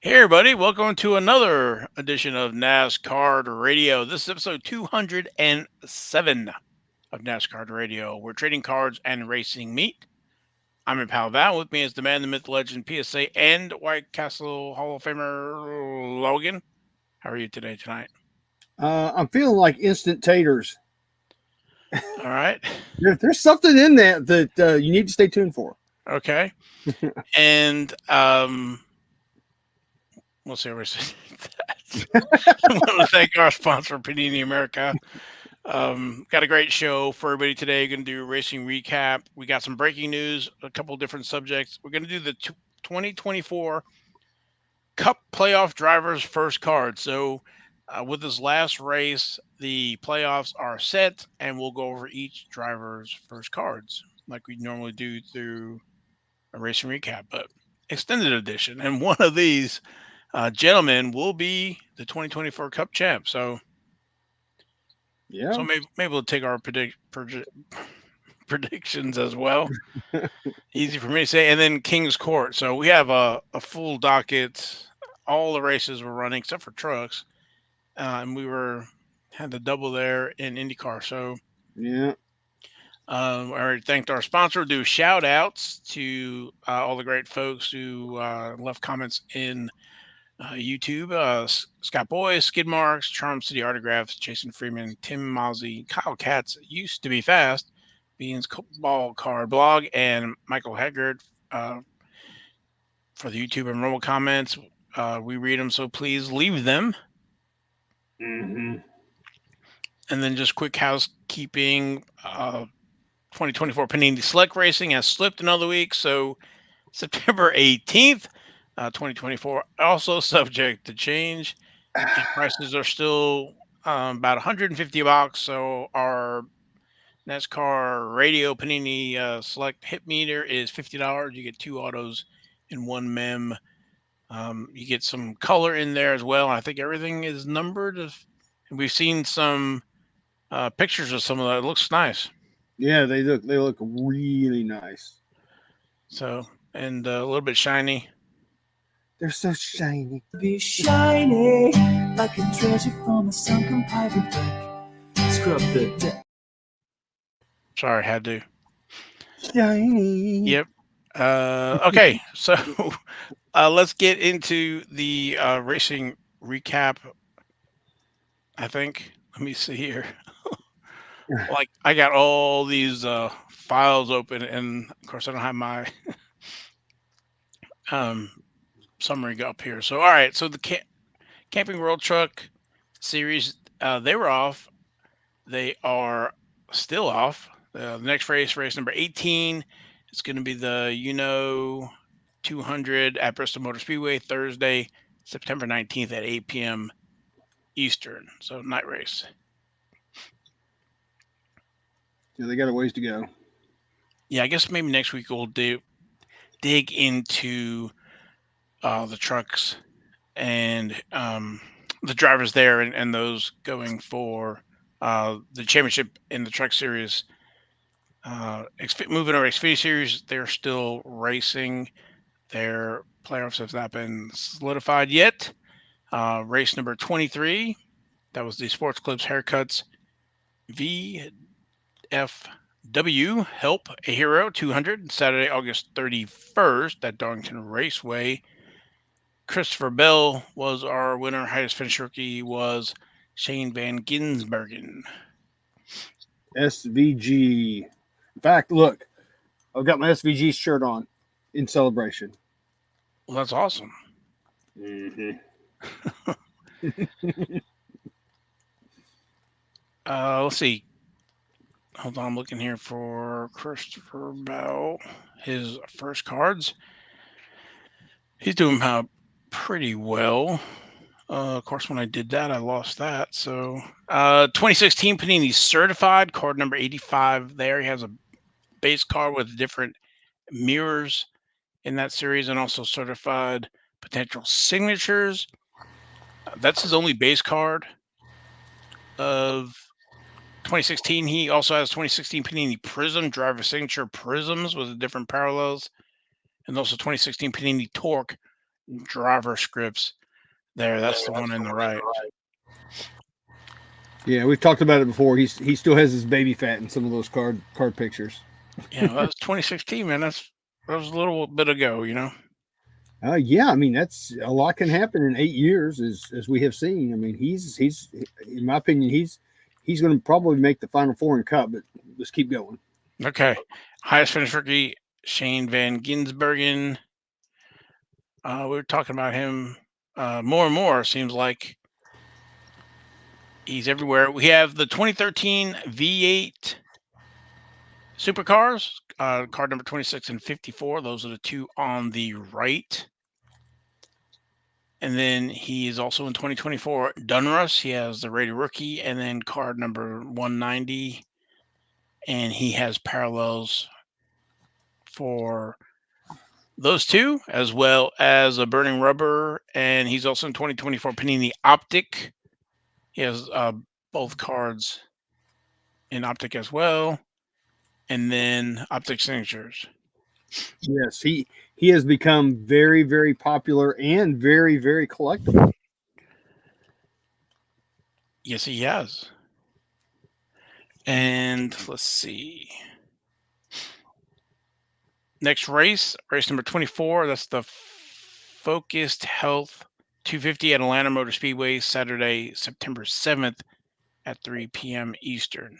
Hey, everybody, welcome to another edition of NasCard Radio. This is episode 207 of NasCard Radio, where trading cards and racing meet. I'm your pal Val. With me is the man, the myth, the legend, PSA, and White Castle Hall of Famer Logan. How are you tonight? I'm feeling like instant taters. All right. There's something in that you need to stay tuned for. Okay. And we'll see how we say that. I want to thank our sponsor, Panini America. Got a great show for everybody today. Going to do a racing recap. We got some breaking news, a couple different subjects. We're going to do the 2024 Cup playoff drivers first card. So, with this last race, the playoffs are set, and we'll go over each driver's first cards like we normally do through a racing recap, but extended edition. And one of these gentlemen will be the 2024 Cup champ. So, Yeah. maybe we'll take our predictions as well. Easy for me to say. And then King's Court. So we have a full docket. All the races were running except for trucks, and we had the double there in IndyCar. So Yeah. I already thanked our sponsor. Do shout outs to all the great folks who left comments in YouTube. Scott Boy, Skid Marks, Charm City Autographs, Jason Freeman, Tim Mozzie, Kyle Katz, Used to Be Fast, Beans Ball Card Blog, and Michael Haggard for the YouTube and Rumble comments. We read them, so please leave them. Mm-hmm. And then just quick housekeeping. 2024 Panini Select Racing has slipped another week, so September 18th, 2024, also subject to change. And prices are still about $150. So our NASCAR Radio Panini Select Hit Meter is $50. You get two autos and one mem. You get some color in there as well. I think everything is numbered. And we've seen some pictures of some of that. It looks nice. Yeah, they look really nice. So, and a little bit shiny. They're so shiny. Be shiny like a treasure from a sunken pirate wreck. Scrub the deck. Sorry, had to. Shiny. Yep. Okay, so let's get into the racing recap. I think. Let me see here. Like I got all these files open, and of course I don't have my summary up here. So all right, so the Camping World Truck Series, they were off. They are still off. The next race number 18, it's going to be the 200 at Bristol Motor Speedway Thursday, September 19th at 8 p.m. Eastern. So night race. Yeah, they got a ways to go. Yeah, I guess maybe next week we'll dig into the trucks and the drivers there and those going for the championship in the truck series. Moving over Xfinity Series, they're still racing. Their playoffs have not been solidified yet. Race number 23, that was the Sports Clips Haircuts VFW Help a Hero 200, Saturday, August 31st at Darlington Raceway. Christopher Bell was our winner. Highest finish rookie was Shane Van Gisbergen. SVG. In fact, look, I've got my SVG shirt on in celebration. Well, that's awesome. Mm-hmm. Let's see. Hold on, I'm looking here for Christopher Bell. His first cards. He's doing pretty well. Of course, when I did that, I lost that. So, 2016 Panini Certified, card number 85 there. He has a base card with different mirrors in that series and also certified potential signatures. That's his only base card of 2016. He also has 2016 Panini Prism, driver signature prisms with different parallels, and also 2016 Panini Torque driver scripts there. That's the one in the right. Yeah, we've talked about it before. He still has his baby fat in some of those card pictures. Yeah, that was 2016, man. That was a little bit ago, Yeah, I mean that's a lot can happen in 8 years, as we have seen. I mean, he's in my opinion, he's going to probably make the Final Four in Cup, but let's keep going. Okay. Highest finished rookie, Shane Van Gisbergen. We were talking about him more and more. Seems like he's everywhere. We have the 2013 V8 Supercars, card number 26 and 54. Those are the two on the right. And then he is also in 2024 Dunruss. He has the rated rookie and then card number 190. And he has parallels for those two, as well as a burning rubber. And he's also in 2024 Panini Optic. He has both cards in Optic as well. And then Optic signatures. Yes, he has become very, very popular and very, very collectible. Yes, he has. And let's see. Next race number 24. That's the Focused Health 250 at Atlanta Motor Speedway, Saturday, September 7th at 3 p.m. Eastern.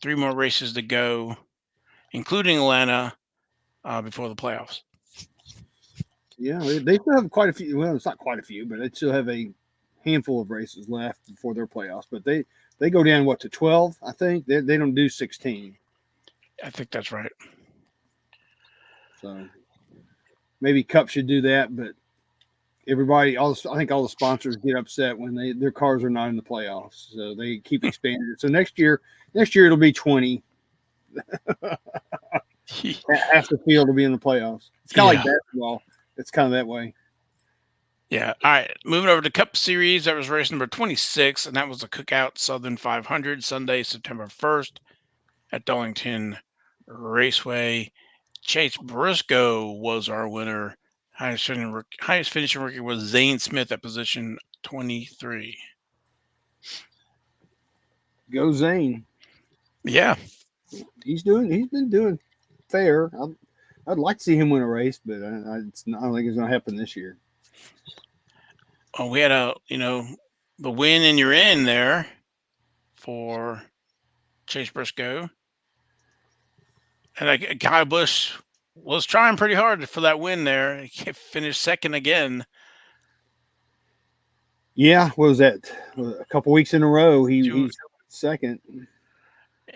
3 more races to go, including Atlanta, before the playoffs. Yeah, they still have quite a few. Well, it's not quite a few, but they still have a handful of races left before their playoffs. But they go down to 12, I think. They don't do 16. I think that's right. So maybe Cup should do that, but everybody, I think all the sponsors get upset when their cars are not in the playoffs. So they keep expanding it. So next year it'll be 20. Half the field will be in the playoffs. It's kind of like basketball. It's kind of that way. Yeah. All right. Moving over to Cup Series. That was race number 26, and that was the Cookout Southern 500, Sunday, September 1st at Darlington Raceway. Chase Briscoe was our winner. Highest finishing rookie was Zane Smith at position 23. Go Zane. Yeah. He's been doing fair. I'd like to see him win a race, but I don't think it's going to happen this year. Oh, we had the win and you're in there for Chase Briscoe. And Kyle Busch was trying pretty hard for that win there. He finished second again. Yeah, what was that? A couple weeks in a row, he's second.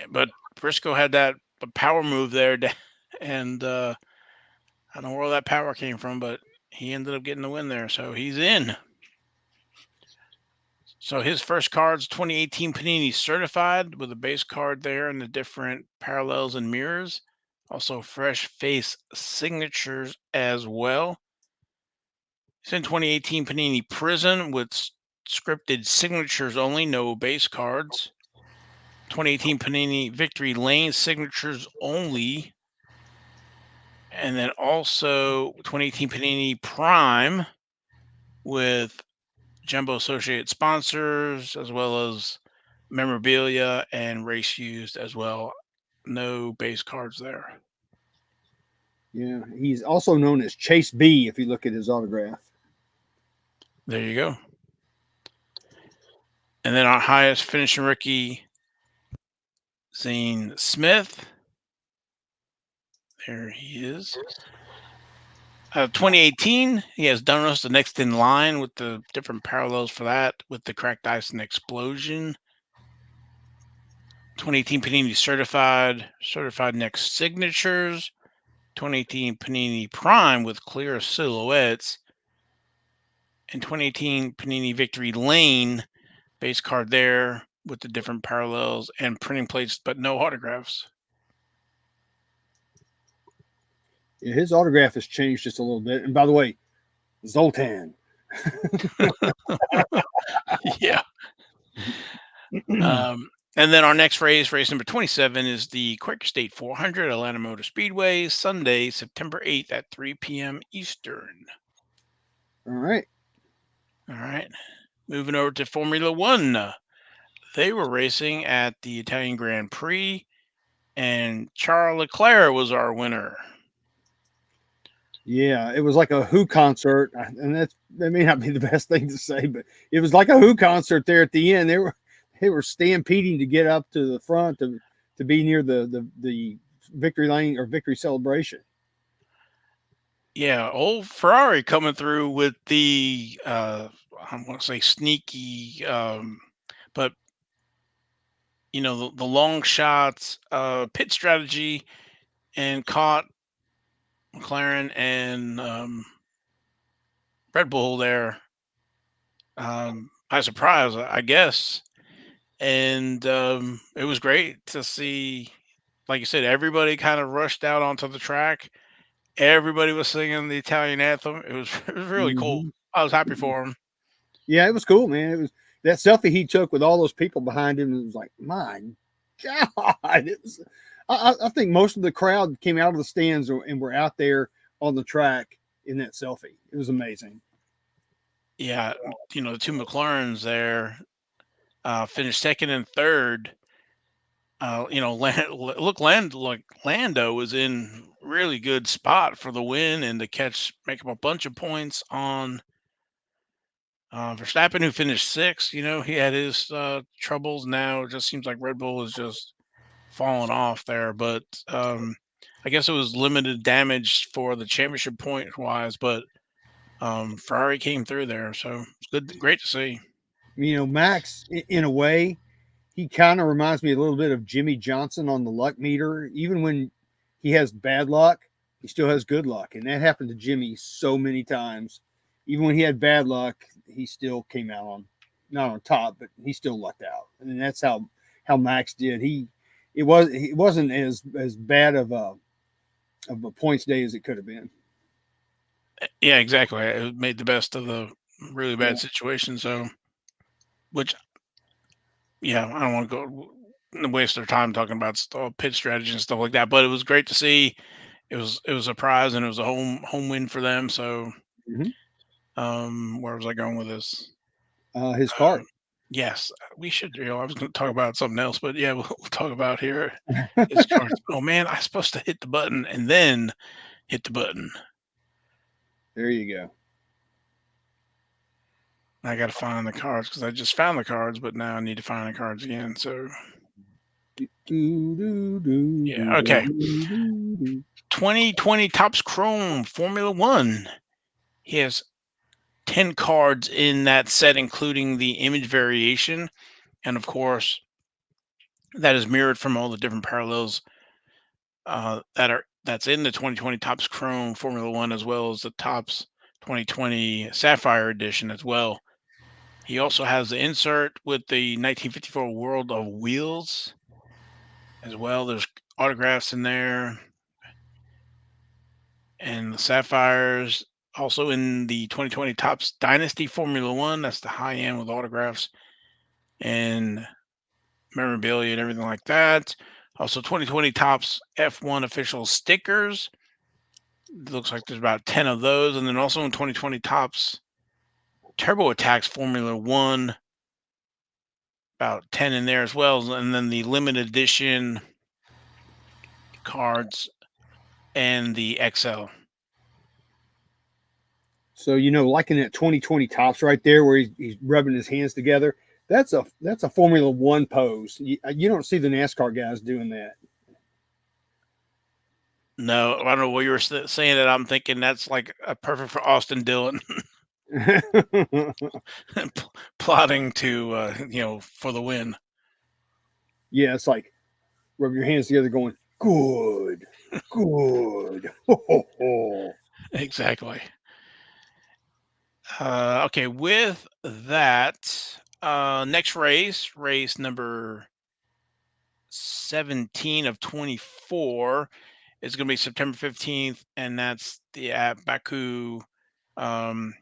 But Briscoe had that power move there, and I don't know where that power came from, but he ended up getting the win there, so he's in. So his first card's 2018 Panini Certified with a base card there and the different parallels and mirrors. Also fresh face signatures as well. It's in 2018 Panini Prison with scripted signatures only, no base cards. 2018 Panini Victory Lane signatures only. And then also 2018 Panini Prime with Jumbo Associated sponsors, as well as memorabilia and race used as well. No base cards there. Yeah, he's also known as Chase B if you look at his autograph. There you go. And then our highest finishing rookie, Zane Smith. There he is. 2018, he has Dunruss the next in line with the different parallels for that, with the cracked ice and explosion. 2018 Panini certified next signatures. 2018 Panini Prime with clear silhouettes. And 2018 Panini Victory Lane base card there with the different parallels and printing plates, but no autographs. Yeah, his autograph has changed just a little bit. And by the way, Zoltan. Yeah. And then our next race number 27, is the Quaker State 400 Atlanta Motor Speedway, Sunday, September 8th at 3 p.m. Eastern. All right. All right. Moving over to Formula One. They were racing at the Italian Grand Prix, and Charles Leclerc was our winner. Yeah, it was like a Who concert, and that may not be the best thing to say, but it was like a Who concert there at the end. They were stampeding to get up to the front to be near the victory lane or victory celebration. Yeah, old Ferrari coming through with the I want to say sneaky, but the long shots, pit strategy, and caught McLaren and Red Bull there by surprise, I guess. And it was great to see, like you said, everybody kind of rushed out onto the track. Everybody was singing the Italian anthem. It was it was really cool. Mm-hmm. I was happy for him. Yeah, it was cool, man. It was that selfie he took with all those people behind him. It was like, my God, it was. I think most of the crowd came out of the stands and were out there on the track in that selfie. It was amazing. Yeah, the two McLarens there finished second and third. Like Lando was in really good spot for the win and to make up a bunch of points on Verstappen, who finished sixth. He had his troubles. Now it just seems like Red Bull is just falling off there. But I guess it was limited damage for the championship point wise. But Ferrari came through there, so it's good, great to see. Max, in a way, he kind of reminds me a little bit of Jimmy Johnson on the luck meter. Even when he has bad luck, he still has good luck. And that happened to Jimmy so many times. Even when he had bad luck, he still came out not on top, but he still lucked out. And that's how Max did. It wasn't as bad of a points day as it could have been. Yeah, exactly. It made the best of the really Yeah. bad situation. So, which, yeah, I don't want to go waste their time talking about pit strategy and stuff like that. But it was great to see. It was a prize and it was a home win for them. So, Mm-hmm. where was I going with this? His cart. Yes, we should. I was going to talk about something else, but yeah, we'll talk about here his cards. Oh man, I'm supposed to hit the button and then hit the button. There you go. I got to find the cards because I just found the cards, but now I need to find the cards again. So yeah, okay. 2020 Topps Chrome Formula One. He has 10 cards in that set, including the image variation, and of course, that is mirrored from all the different parallels that's in the 2020 Topps Chrome Formula One, as well as the Topps 2020 Sapphire Edition as well. He also has the insert with the 1954 World of Wheels as well. There's autographs in there, and the Sapphires also in the 2020 Topps Dynasty Formula One. That's the high end with autographs and memorabilia and everything like that. Also, 2020 Topps F1 official stickers. Looks like there's about 10 of those. And then also in 2020 Topps Turbo Attacks Formula One, about 10 in there as well. And then the limited edition cards and the XL. So like in that 2020 Tops right there, where he's rubbing his hands together. That's a Formula One pose. You don't see the NASCAR guys doing that. No, I don't know what you were saying. That I'm thinking that's like a perfect for Austin Dillon plotting to for the win. Yeah, it's like rub your hands together, going good, good. Exactly. Okay, with that, next race number 17 of 24 is going to be September 15th, and that's the at Baku. Um,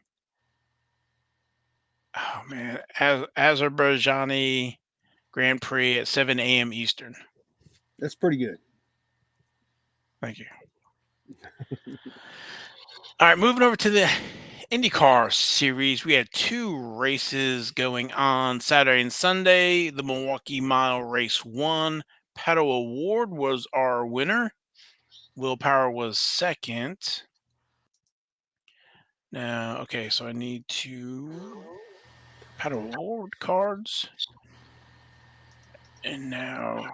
oh man, Azerbaijani Grand Prix at 7 a.m. Eastern. That's pretty good. Thank you. All right, moving over to the IndyCar series. We had two races going on Saturday and Sunday. The Milwaukee Mile Race 1. Pato Award was our winner. Will Power was second. Now, okay, so I need to Pato Award cards. And now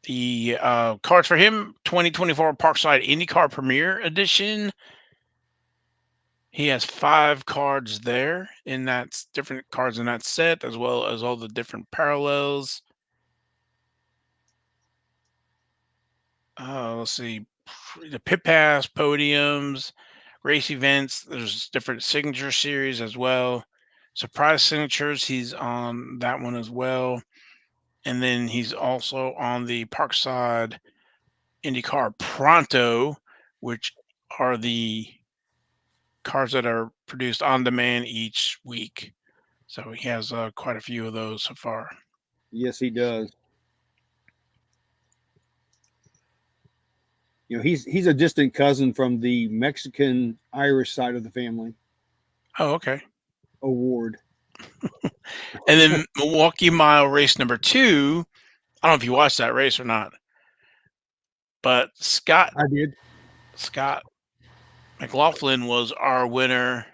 the cards for him, 2024 Parkside IndyCar Premier Edition. He has 5 cards there, and that's different cards in that set, as well as all the different parallels. Let's see, the pit pass, podiums, race events. There's different signature series as well. Surprise signatures, he's on that one as well. And then he's also on the Parkside IndyCar Pronto, which are the cars that are produced on demand each week. So he has quite a few of those so far. Yes, he does. He's a distant cousin from the Mexican Irish side of the family. Oh, okay. Award. And then Milwaukee Mile race number 2. I don't know if you watched that race or not, but Scott I did. McLaughlin was our winner.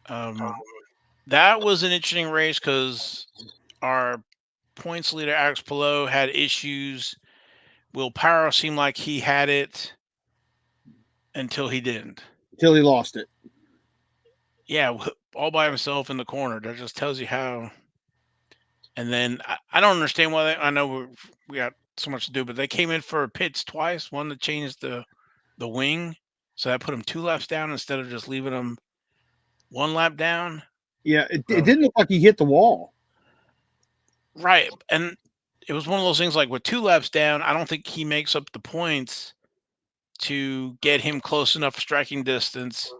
That was an interesting race because our points leader Alex Palou had issues. Will Power seemed like he had it until he didn't. Until he lost it. Yeah, all by himself in the corner. That just tells you how. And then I don't understand why. I know we got so much to do, but they came in for pits twice. One to change the wing, so that put him 2 laps down instead of just leaving him 1 lap down. Yeah, it didn't look like he hit the wall. Right, and it was one of those things like with 2 laps down, I don't think he makes up the points to get him close enough striking distance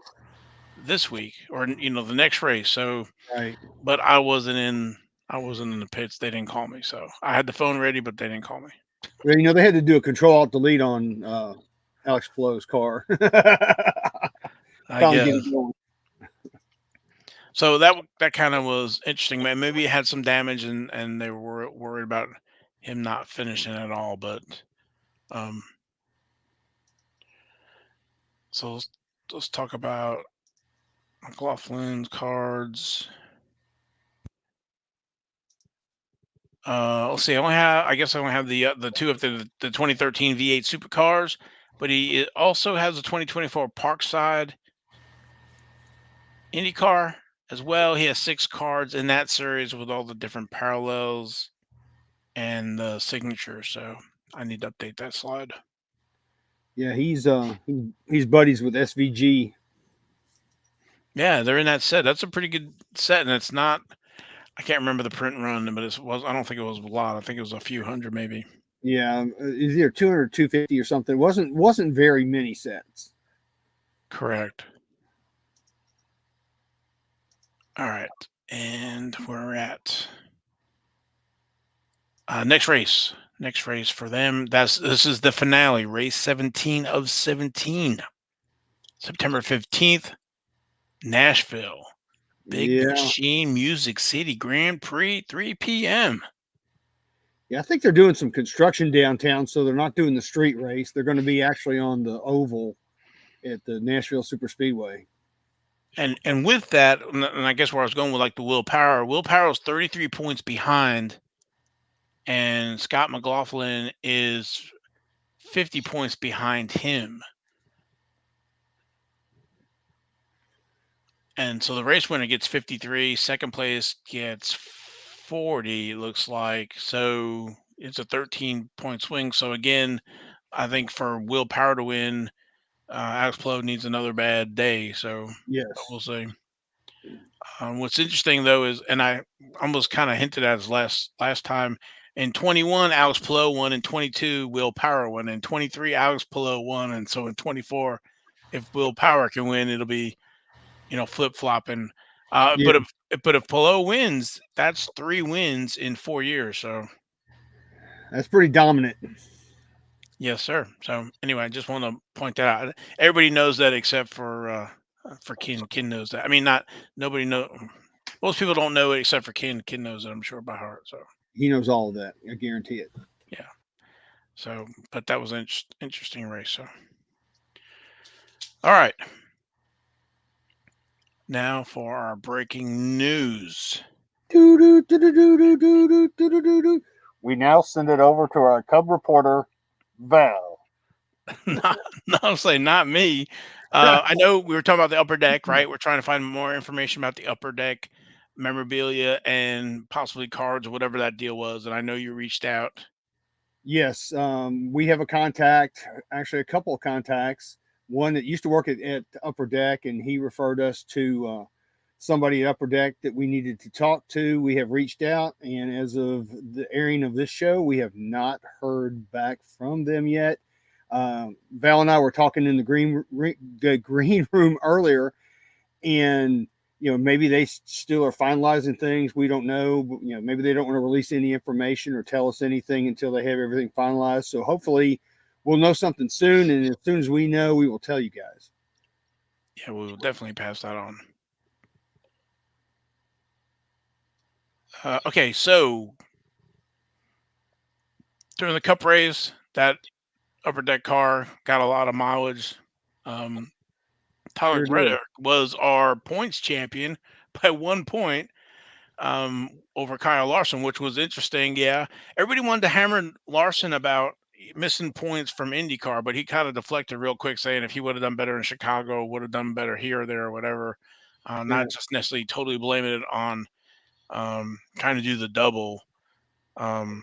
this week or the next race. So, Right. but I wasn't in the pits. They didn't call me, so I had the phone ready, but they didn't call me. Well, they had to do a control alt delete on Alex Palou's car. I guess. So that kind of was interesting. Maybe it had some damage, and they were worried about him not finishing at all. But so let's talk about McLaughlin's cards. Let's see. I guess I only have the 2 of the 2013 V8 supercars, but he also has the 2024 Parkside IndyCar as well. He has 6 cards in that series with all the different parallels and the signature. So I need to update that slide. Yeah, he's buddies with SVG. Yeah, they're in that set. That's a pretty good set, and it's not. I can't remember the print run, but I don't think it was a lot. I think it was a few hundred, maybe. Yeah, it's either 200 or 250 or something. It wasn't very many sets. Correct. All right, and we're at next race. Next race for them. This is the finale, race 17 of 17, September 15th, Nashville. Big Machine Music City Grand Prix, 3 p.m. Yeah, I think they're doing some construction downtown, so they're not doing the street race. They're going to be actually on the oval at the Nashville Super Speedway. And with that, and I guess where I was going with like the Will Power is 33 points behind, and Scott McLaughlin is 50 points behind him. And so the race winner gets 53, second place gets 40, it looks like. So it's a 13-point swing. So again, I think for Will Power to win, Alex Palou needs another bad day. So yes, we'll see. What's interesting though is, and I almost kind of hinted at this last time, in 21, Alex Palou won. In 22, Will Power won. In 23, Alex Palou won. And so in 24, if Will Power can win, it'll be, flip flopping. But if Palou wins, that's 3 wins in 4 years. So that's pretty dominant. Yes, sir. So anyway, I just want to point that out. Everybody knows that except for Ken. Ken knows that. I mean, not nobody know. Most people don't know it except for Ken. Ken knows it, I'm sure, by heart. So He knows all of that. I guarantee it. yeah. So, but that was an interesting race. So, all right. Now for our breaking news. We now send it over to our Cub reporter, Val. not, honestly, not me. I know we were talking about the upper deck, right? We're trying to find more information about the upper deck memorabilia and possibly cards or whatever that deal was. And I know you reached out. Yes, we have a contact, actually a couple of contacts. One that used to work at Upper Deck, and he referred us to somebody at Upper Deck that we needed to talk to. We have reached out, and as of the airing of this show, we have not heard back from them yet. Val and I were talking in the green room earlier, and maybe they still are finalizing things. We don't know. But, maybe they don't want to release any information or tell us anything until they have everything finalized. So hopefully we'll know something soon, and as soon as we know, we will tell you guys. Yeah, we will definitely pass that on. Okay, so during the Cup race, that upper deck car got a lot of mileage. Um, Tyler Sure did. Reddick was our points champion by 1 point over Kyle Larson, which was interesting. Yeah, everybody wanted to hammer Larson about missing points from IndyCar, but he kind of deflected real quick, saying if he would have done better in Chicago, would have done better here or there or whatever. Yeah. Not just necessarily totally blaming it on trying to do the double um,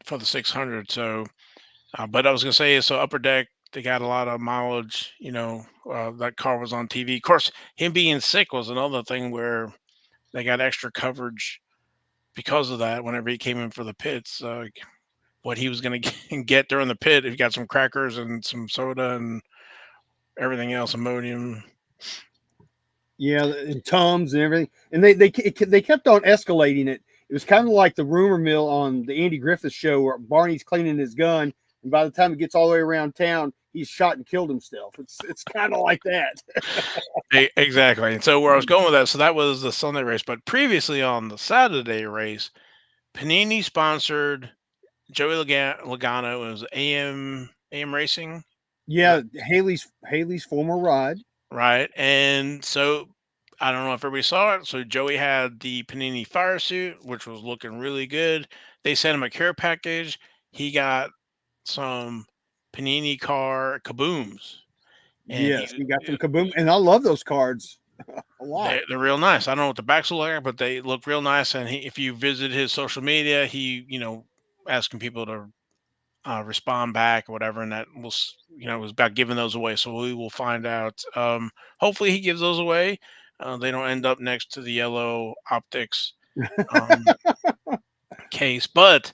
for the 600. So, but I was gonna say, so upper deck. They got a lot of mileage, that car was on TV. Of course, him being sick was another thing where they got extra coverage because of that. Whenever he came in for the pits, what he was going to get during the pit, he got some crackers and some soda and everything else, ammonium. Yeah, and Tums and everything, and they kept on escalating it. It was kind of like the rumor mill on the Andy Griffith show, where Barney's cleaning his gun, and by the time it gets all the way around town, he's shot and killed himself. It's kind of like that. Exactly. And so where I was going with that, so that was the Sunday race, but previously on the Saturday race, Panini sponsored Joey Logano. It was AM Racing, Yeah, Haley's former ride. right? And so I don't know if everybody saw it. So Joey had the Panini fire suit, which was looking really good. They sent him a care package. He got some Panini car kabooms, and Yes, he got some Kaboom, and I love those cards a lot. they're real nice. I don't know what the backs look like, but they look real nice. And if you visit his social media, he asking people to respond back or whatever, and that was was about giving those away. So we will find out. Hopefully he gives those away. They don't end up next to the yellow optics um, case, but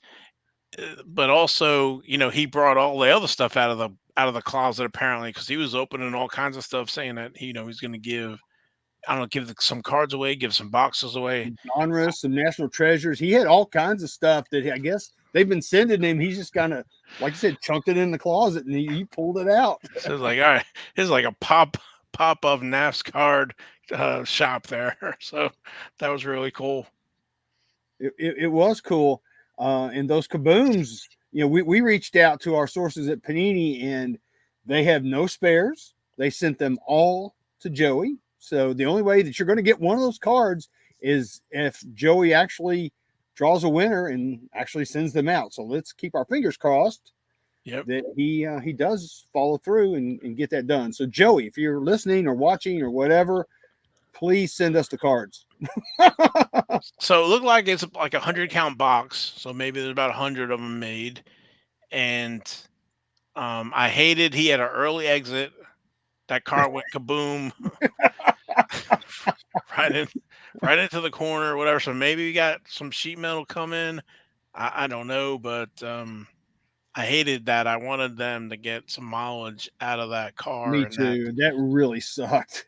also he brought all the other stuff out of the closet apparently because he was opening all kinds of stuff, saying that he's going to give. I don't know, give some cards away, give some boxes away. Genres, some national treasures. He had all kinds of stuff that I guess they've been sending him. He's just kind of, like I said, chunked it in the closet, and he pulled it out. So it's like, all right, it's like a pop of NasCard shop there. So that was really cool. It was cool. And those kabooms, we reached out to our sources at Panini, and they have no spares. They sent them all to Joey. So the only way that you're going to get one of those cards is if Joey actually draws a winner and actually sends them out. So let's keep our fingers crossed Yep. that he does follow through and get that done. So Joey, if you're listening or watching or whatever, please send us the cards. So it looked like it's like 100 count box. So maybe there's about 100 of them made. And I hated he had an early exit. That car went kaboom right in, right into the corner, or whatever. So maybe we got some sheet metal coming. I don't know, but I hated that. I wanted them to get some mileage out of that car Me and that too. That really sucked.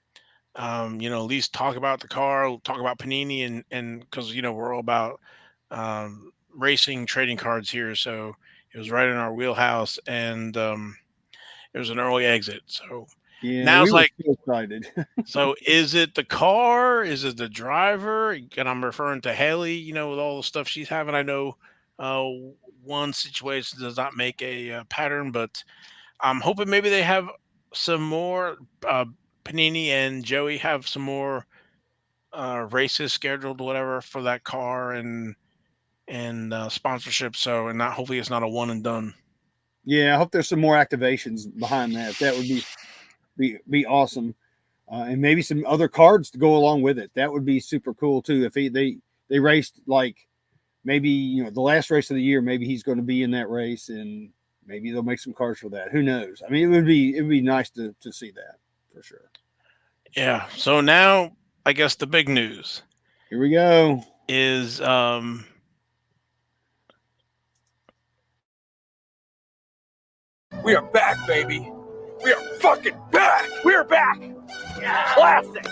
at least talk about the car, talk about Panini, and because we're all about racing trading cards here. So It was right in our wheelhouse, and it was an early exit. So Yeah, now we it's were like, so excited. so is it the car? Is it the driver? And I'm referring to Haley, with all the stuff she's having. I know uh, one situation does not make a pattern, but I'm hoping maybe they have some more. Uh, Panini and Joey have some more races scheduled, whatever, for that car and sponsorship. So, and not hopefully it's not a one and done. Yeah, I hope there's some more activations behind that. That would be awesome, and maybe some other cards to go along with it. That would be super cool too. If they raced like maybe the last race of the year, maybe he's going to be in that race, and maybe they'll make some cards for that. Who knows? I mean, it would be nice to see that for sure. Yeah. So now I guess the big news Here we go. is We are back, baby. We are fucking back. We are back. Classic.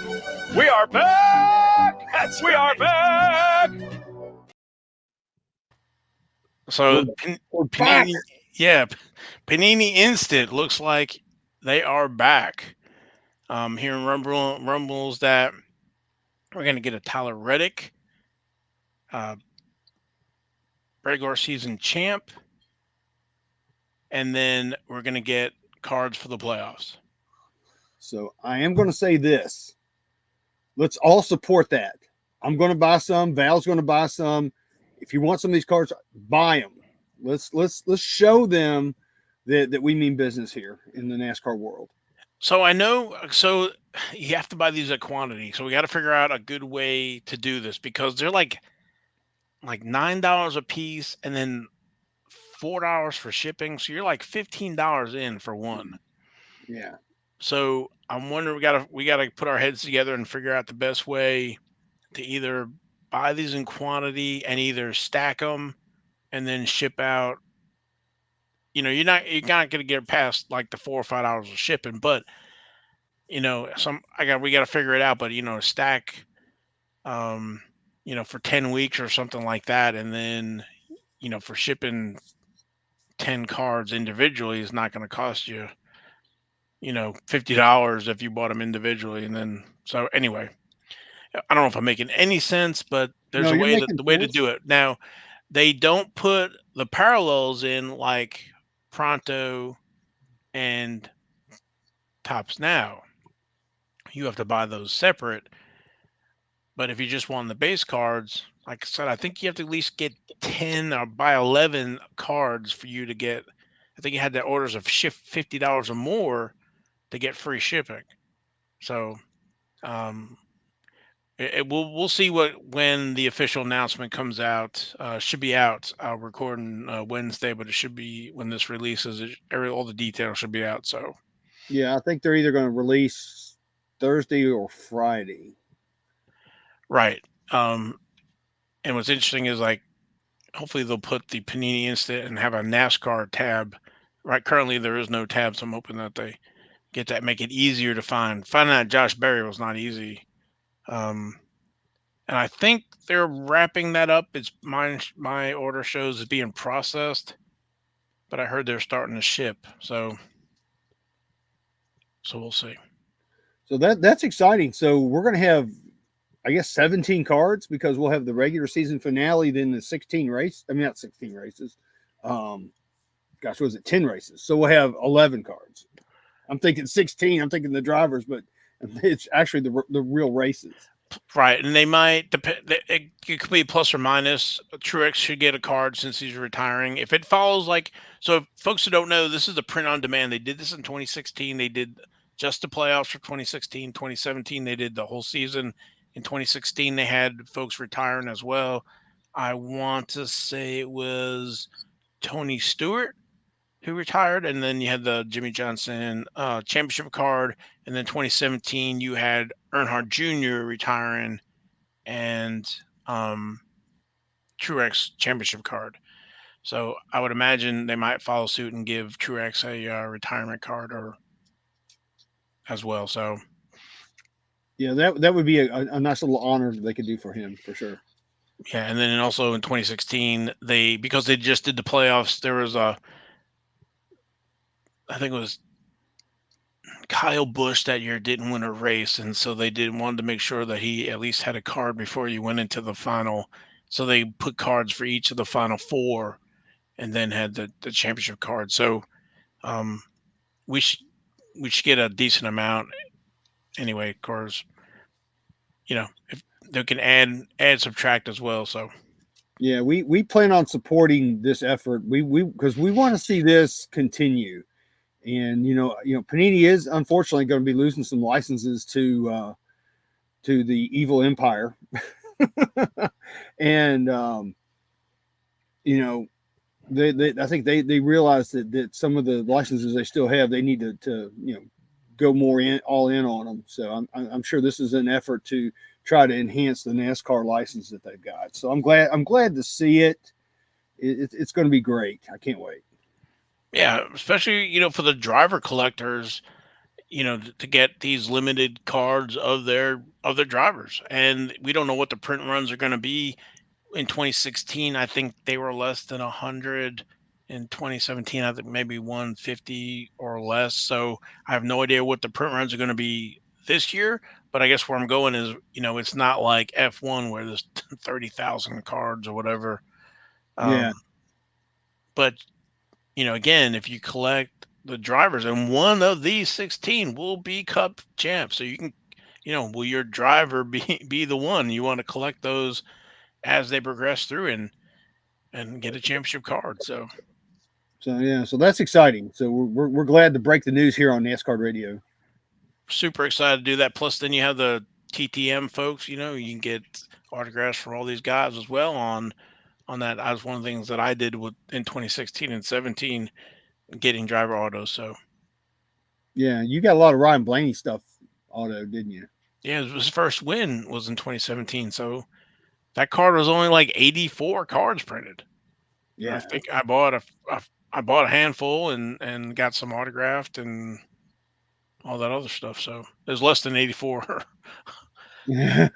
We are back. We are back. so We're back. Panini, yeah, Panini Instant looks like they are back. Hearing rumbles that we're gonna get a Tyler Reddick, uh, regular season champ, and then we're gonna get cards for the playoffs. So I am going to say this. Let's all support that. I'm going to buy some. Val's going to buy some. If you want some of these cards, buy them. Let's show them that we mean business here in the NASCAR world. So I know, so you have to buy these at quantity. So we got to figure out a good way to do this because they're like $9 a piece, and then $4 for shipping. So you're like $15 in for one. Yeah. So I'm wondering, we gotta put our heads together and figure out the best way to either buy these in quantity and either stack them and then ship out. You're not gonna get past like the $4 or $5 of shipping, but we gotta figure it out. But stack, um, for 10 weeks or something like that, and then for shipping 10 cards individually is not gonna cost you $50 if you bought them individually, and then so anyway, I don't know if I'm making any sense, but there's No, a you're way making the way to sense. do it. Now, they don't put the parallels in like Pronto and Tops Now. You have to buy those separate. But if you just want the base cards, like I said, I think you have to at least get 10 or buy 11 cards for you to get. I think you had the orders of ship $50 or more to get free shipping. So um, we'll see when the official announcement comes out. Should be out. Recording Wednesday, but it should be when this releases. All the details should be out. So Yeah, I think they're either going to release Thursday or Friday. right. Um, and what's interesting is like hopefully they'll put the Panini Instant and have a NASCAR tab. Right. Currently there is no tab, so I'm hoping that they get that, make it easier to find. Finding out Josh Berry was not easy. Um, and I think they're wrapping that up. It's my order shows is being processed, but I heard they're starting to ship. So we'll see. So that's exciting. So we're going to have, I guess, 17 cards because we'll have the regular season finale, then the 16 race. I mean, not 16 races. Um, gosh, was it 10 races? So we'll have 11 cards. I'm thinking 16. I'm thinking the drivers, but it's actually the real races. Right, and they might depend. It could be plus or minus. Truex should get a card since he's retiring. If it follows like so, if folks who don't know, this is a print on demand. They did this in 2016. They did just the playoffs for 2016. 2017, they did the whole season. In 2016, they had folks retiring as well. I want to say it was Tony Stewart who retired, and then you had the Jimmy Johnson championship card, and then 2017 you had Earnhardt Jr. retiring and um, Truex championship card. So I would imagine they might follow suit and give Truex a retirement card or as well. So Yeah, that would be a nice little honor they could do for him for sure. Yeah, and then also in 2016, because they just did the playoffs, there was I think it was Kyle Busch that year didn't win a race, and so they did wanted to make sure that he at least had a card before you went into the final. So they put cards for each of the final four, and then had the championship card. So um, we should we should get a decent amount anyway. Of course, if they can add subtract as well. So Yeah, we plan on supporting this effort. We because we want to see this continue. And Panini is unfortunately going to be losing some licenses to the evil empire. And you know they I think they realize that some of the licenses they still have, they need to go more all in on them. So I'm sure this is an effort to try to enhance the NASCAR license that they've got. So I'm glad to see it. It's going to be great. I can't wait. yeah, especially for the driver collectors, to get these limited cards of their drivers, and we don't know what the print runs are going to be. In 2016, I think they were less than 100. In 2017, I think maybe 150 or less. So I have no idea what the print runs are going to be this year. But I guess where I'm going is, it's not like F1 where there's 30,000 cards or whatever. Yeah, Um, but again, if you collect the drivers, and one of these 16 will be Cup champ, so you can, will your driver be the one? You want to collect those as they progress through and get a championship card. So so that's exciting. So we're glad to break the news here on NasCard Radio. super excited to do that. Plus, then you have the TTM folks. You can get autographs for all these guys as well on that. That was one of the things that I did in 2016 and 17, getting driver autos. So Yeah, you got a lot of Ryan Blaney stuff auto, didn't you? yeah, his first win was in 2017. So that card was only like 84 cards printed. And I Yeah. think I bought a handful and got some autographed and all that other stuff. So it was less than 84. So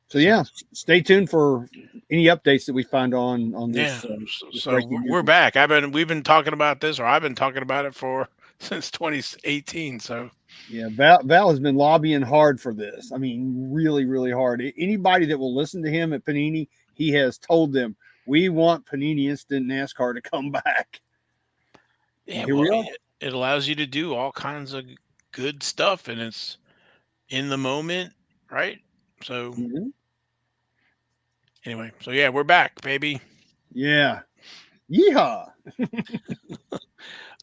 So yeah, stay tuned for any updates that we find on yeah, this so, this so breaking we're we're news. back. We've been talking about this, or I've been talking about it for since 2018. So Yeah, Val has been lobbying hard for this. I mean, really, really hard. Anybody that will listen to him at Panini, he has told them we want Panini Instant NASCAR to come back. And yeah, here well, we are. it allows you to do all kinds of good stuff, and it's in the moment, right? So Mhm. anyway, so yeah, we're back, baby. Yeah. Yeehaw.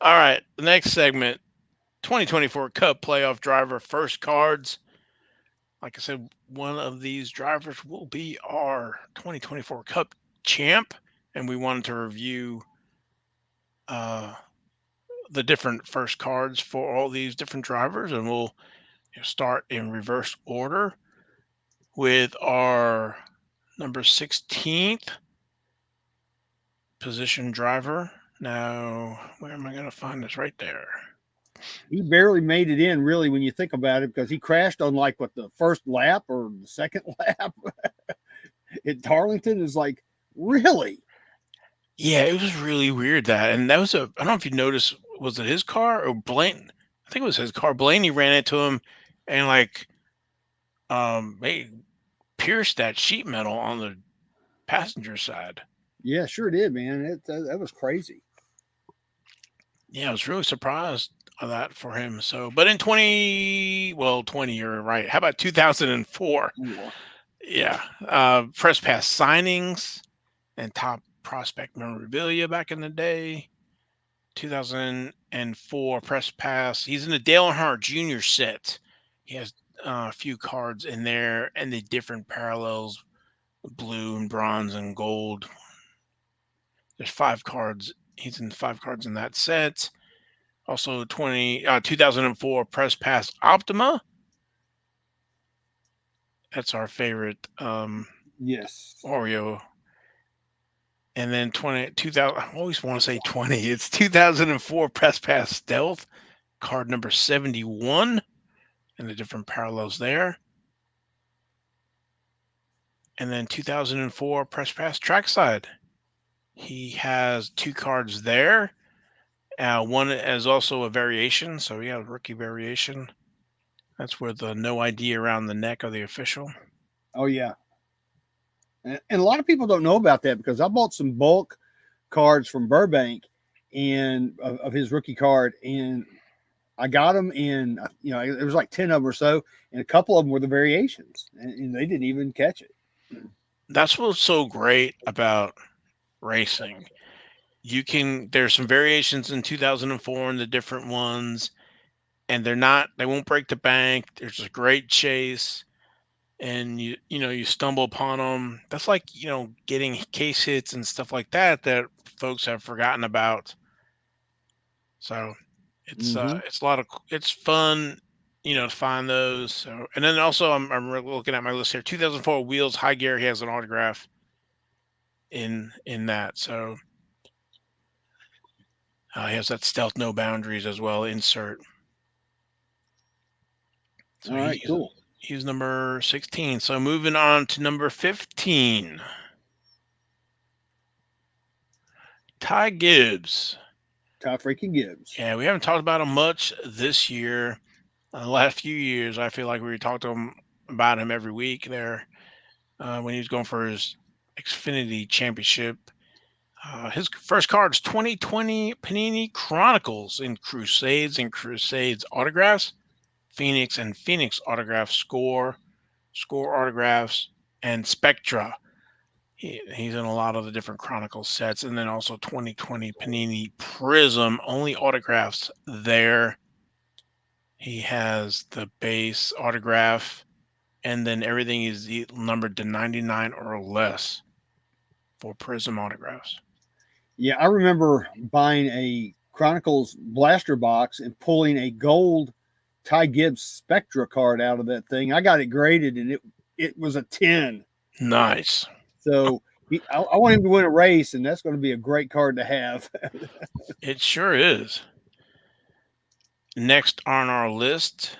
All right, the next segment, 2024 Cup Playoff Driver First Cards. Like I said, one of these drivers will be our 2024 Cup champ, and we wanted to review uh, the different first cards for all these different drivers, and we'll start in reverse order with our number 16th position driver. Now, where am I going to find this? Right there. He barely made it in, really, when you think about it, because he crashed on like what, the first lap or the second lap at Darlington. Is like, really? Yeah, it was really weird that, and that was I don't know if you noticed, was it his car or Blaine? I think it was his car. Blaney ran into him and they pierced that sheet metal on the passenger side. Yeah, sure did, man. That was crazy. Yeah, I was really surprised of that for him. So, but in 20, you're right. How about 2004? Yeah, press pass signings and top prospect memorabilia back in the day. 2004 press pass. He's in the Dale Earnhardt Jr. set. He has a few cards in there and the different parallels, blue and bronze and gold. There's 5 cards. He's in 5 cards in that set. Also 2004 press pass Optima. That's our favorite Yes. Oreo. And then 2000. I always want to say 20. It's 2004 press pass Stealth, card number 71, and the different parallels there. And then 2004 Press Pass Trackside. He has 2 cards there. One is also a variation. So, yeah, rookie variation. That's with no ID around the neck of the official. Oh, yeah. And a lot of people don't know about that because I bought some bulk cards from Burbank and of his rookie card, and I got them in, it was like 10 of them or so, and a couple of them were the variations, and they didn't even catch it. That's what's so great about racing. There's some variations in 2004 and the different ones, and they won't break the bank. There's a great chase, and you stumble upon them. That's like, getting case hits and stuff like that folks have forgotten about. So it's a lot of it's fun, to find those. So, and then also I'm looking at my list here. 2004 Wheels High Gear. He has an autograph in that. So he has that Stealth No Boundaries as well. Insert. So All right, cool. He's number 16. So moving on to number 15. Ty Gibbs. Ty freaking Gibbs. Yeah, we haven't talked about him much this year. The last few years, I feel like we talked about him every week there when he was going for his Xfinity Championship. His first card is 2020 Panini Chronicles in Crusades and Crusades autographs, Phoenix and Phoenix autographs, Score autographs, and Spectra. He's in a lot of the different Chronicles sets, and then also 2020 Panini Prism, only autographs there. He has the base autograph, and then everything is numbered to 99 or less for Prism autographs. Yeah, I remember buying a Chronicles blaster box and pulling a gold Ty Gibbs Spectra card out of that thing. I got it graded, and it was a 10. Nice. So I want him to win a race, and that's going to be a great card to have. It sure is. Next on our list,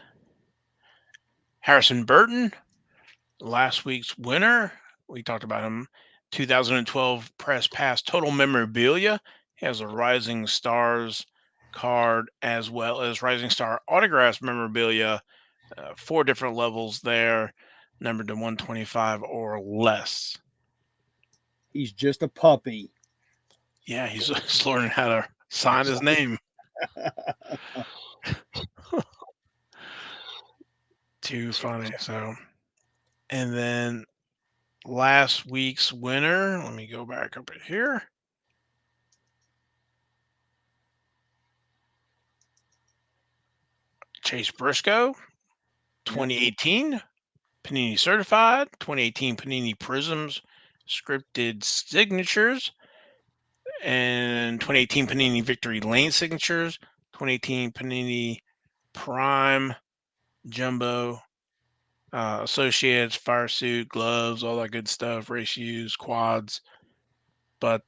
Harrison Burton, last week's winner. We talked about him. 2012 Press Pass Total Memorabilia. He has a Rising Stars card as well as Rising Star Autographs memorabilia. 4 different levels there, numbered to 125 or less. He's just a puppy. Yeah, he's just learning how to sign his name. Too funny. So, and then last week's winner, let me go back up here. Chase Briscoe, 2018 Panini Certified, 2018 Panini Prisms Scripted Signatures, and 2018 Panini Victory Lane Signatures, 2018 Panini Prime Jumbo Associates, Fire Suit, gloves, all that good stuff, race shoes, quads. But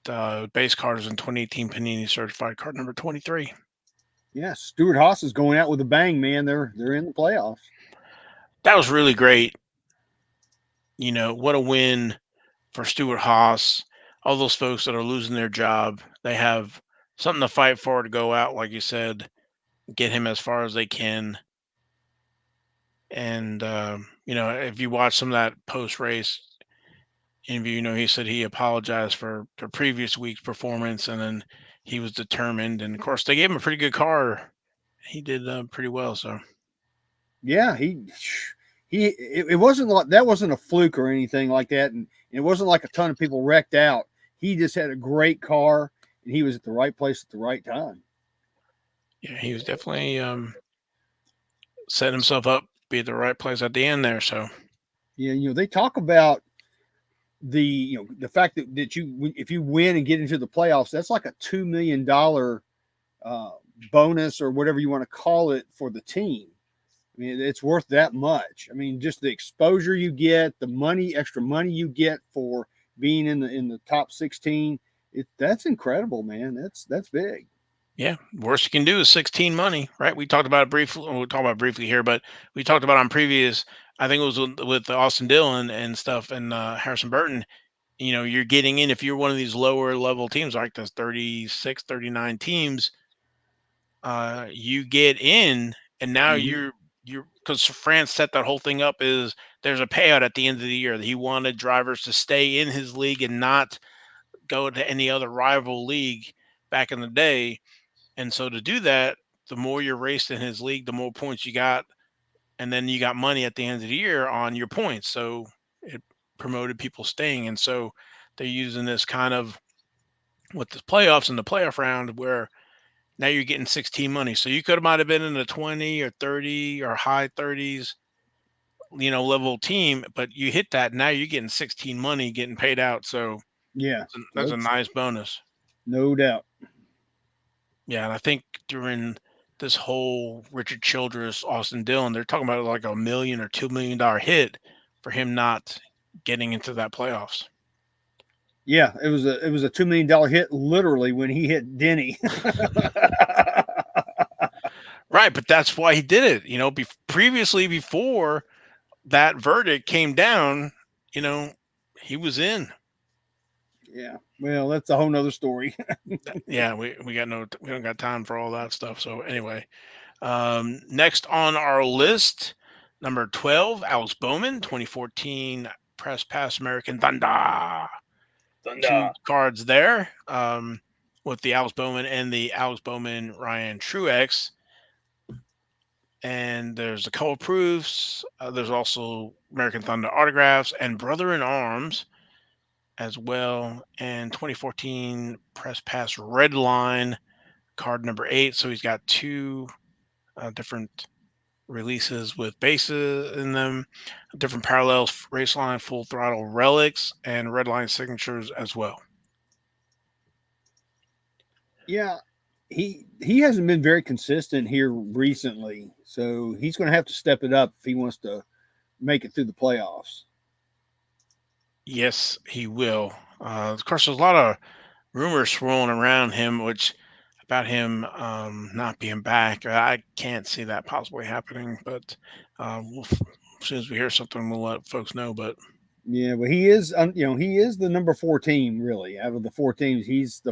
base card is in 2018 Panini Certified card number 23. Yeah, Stuart Haas is going out with a bang, man. They're in the playoffs. That was really great. What a win for Stuart Haas. All those folks that are losing their job, they have something to fight for to go out, like you said, get him as far as they can. And, if you watch some of that post-race interview, he said he apologized for the previous week's performance, and then he was determined. And, of course, they gave him a pretty good car. He did pretty well, so. Yeah, it wasn't like that wasn't a fluke or anything like that, and it wasn't like a ton of people wrecked out. He just had a great car, and he was at the right place at the right time. Yeah, he was definitely setting himself up to be at the right place at the end there. So yeah, they talk about the fact that if you win and get into the playoffs, that's like a $2 million bonus or whatever you want to call it for the team. I mean, it's worth that much. I mean, just the exposure you get, the extra money you get for being in the top 16. That's incredible, man. That's big. Yeah, worst you can do is 16 money, right? We talked about it briefly. We'll talk about it briefly here, but we talked about on previous. I think it was with Austin Dillon and stuff, and Harrison Burton. You're getting in if you're one of these lower level teams, like those 36, 39 teams. You get in, and now Mhm. you're because France set that whole thing up. Is there's a payout at the end of the year. He wanted drivers to stay in his league and not go to any other rival league back in the day. And so to do that, the more you're raced in his league, the more points you got, and then you got money at the end of the year on your points. So it promoted people staying, and so they're using this kind of with the playoffs and the playoff round where now you're getting 16 money. So you could might have been in a 20 or 30 or high 30s, level team, but you hit that. Now you're getting 16 money getting paid out. So Yeah, that's a that's nice bonus. no doubt. Yeah, and I think during this whole Richard Childress, Austin Dillon, they're talking about like $1 million or $2 million hit for him not getting into that playoffs. Yeah, it was a $2 million hit literally when he hit Denny. Right, but that's why he did it. Previously before that verdict came down, you know, he was in. Yeah, well, that's a whole nother story. Yeah, we don't got time for all that stuff. So anyway, next on our list, number 12, Alice Bowman, 2014 Press Pass American Thunder. Two Thunder. cards there, with the Alice Bowman and the Alice Bowman Ryan Truex. And there's the color proofs. There's also American Thunder autographs and Brother in Arms as well. And 2014 Press Pass Red Line card number 8. So he's got two different releases with bases in them, different parallels, race line, full throttle relics, and red line signatures as well. Yeah, he hasn't been very consistent here recently, so he's going to have to step it up if he wants to make it through the playoffs. Yes, he will. Of course, there's a lot of rumors swirling around him, which about him not being back. I can't see that possibly happening, but as soon as we hear something, we'll let folks know. But Yeah, but he is, he is the number 4 team really. Out of the 4 teams,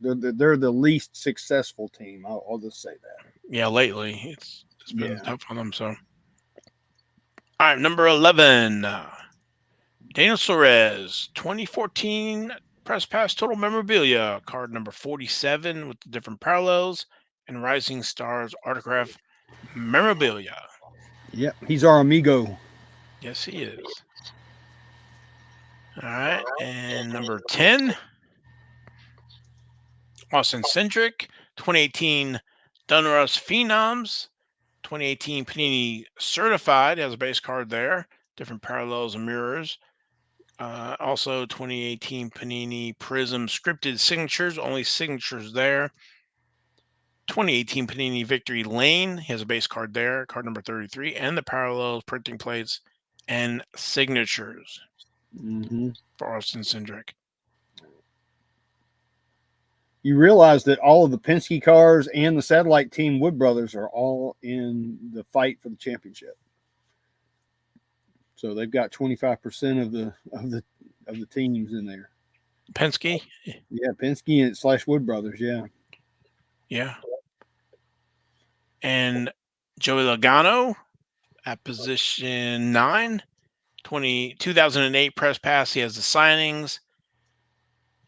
they're the least successful team. I'll just say that. yeah, lately it's been Yeah. tough on them. So, all right, number 11, Daniel Suarez, 2014 Press Pass Total Memorabilia card number 47 with the different parallels and Rising Stars autograph memorabilia. Yep, he's our amigo. Yes, he is. All right, and number 10, Austin Cindric, 2018 Donruss Phenoms, 2018 Panini Certified has a base card there, different parallels and mirrors. Also, 2018 Panini Prism Scripted Signatures, only signatures there. 2018 Panini Victory Lane, he has a base card there, card number 33, and the parallels, printing plates, and signatures Mm-hmm. for Austin Cindric. You realize that all of the Penske cars and the satellite team Wood Brothers are all in the fight for the championship. So they've got 25% of the teams in there. Penske, Yeah, Penske and / Wood Brothers. Yeah. yeah. And Joey Logano at position 9, 2008 Press Pass. He has the signings,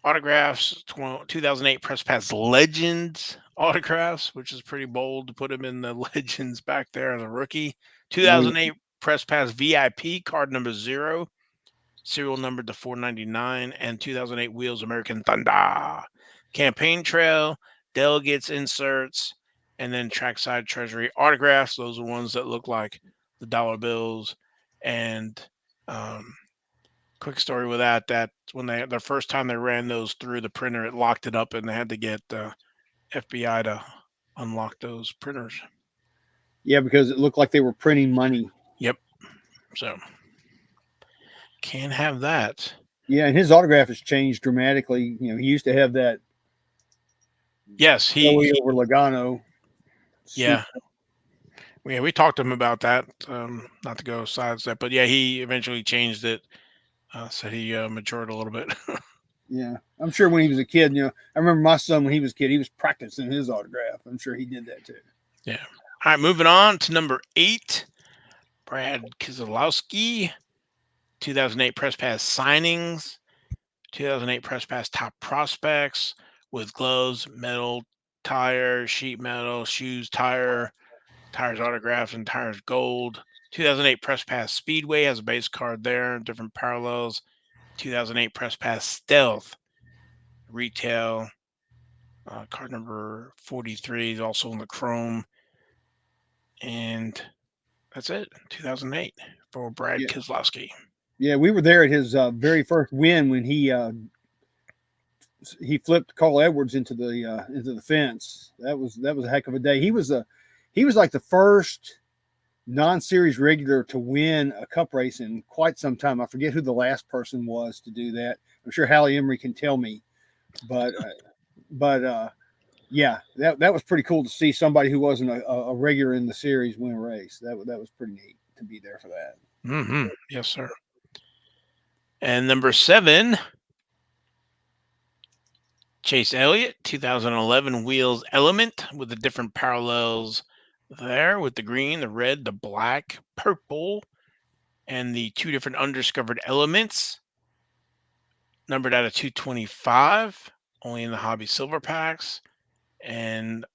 autographs, 2008 Press Pass Legends autographs, which is pretty bold to put him in the Legends back there as a rookie. Oh, yeah. 2008 Press Pass VIP card number 0, serial number to 499, and 2008 Wheels American Thunder campaign trail, delegates inserts, and then trackside treasury autographs. Those are ones that look like the dollar bills. And quick story with that when the first time they ran those through the printer, it locked it up and they had to get FBI to unlock those printers. Yeah, because it looked like they were printing money. Yep. So can't have that. Yeah, and his autograph has changed dramatically. He used to have that Yes, Joey over Logano. yeah. Yeah, we talked to him about that. Not to go sidestep, but yeah, he eventually changed it. Said he matured a little bit. Yeah, I'm sure when he was a kid, I remember my son when he was a kid, he was practicing his autograph. I'm sure he did that too. Yeah. All right, moving on to number 8, Brad Keselowski, 2008 Press Pass signings, 2008 Press Pass top prospects with gloves, metal, tire, sheet metal, shoes, tires autographed, and tires gold. 2008 Press Pass Speedway has a base card there, different parallels. 2008 Press Pass Stealth retail. Card number 43 is also in the chrome. And that's it. 2008 for Brad Yeah, Keselowski. yeah, we were there at his very first win when he flipped Carl Edwards into the fence. That was a heck of a day. He was like the first non-series regular to win a cup race in quite some time. I forget who the last person was to do that. I'm sure Hallie Emery can tell me, but yeah, that was pretty cool to see somebody who wasn't a regular in the series win a race. That was pretty neat to be there for that. Mm-hmm. Yes, sir. And number 7, Chase Elliott, 2011 Wheels Element with the different parallels there with the green, the red, the black, purple, and the 2 different undiscovered elements. Numbered out of 225, only in the hobby silver packs, and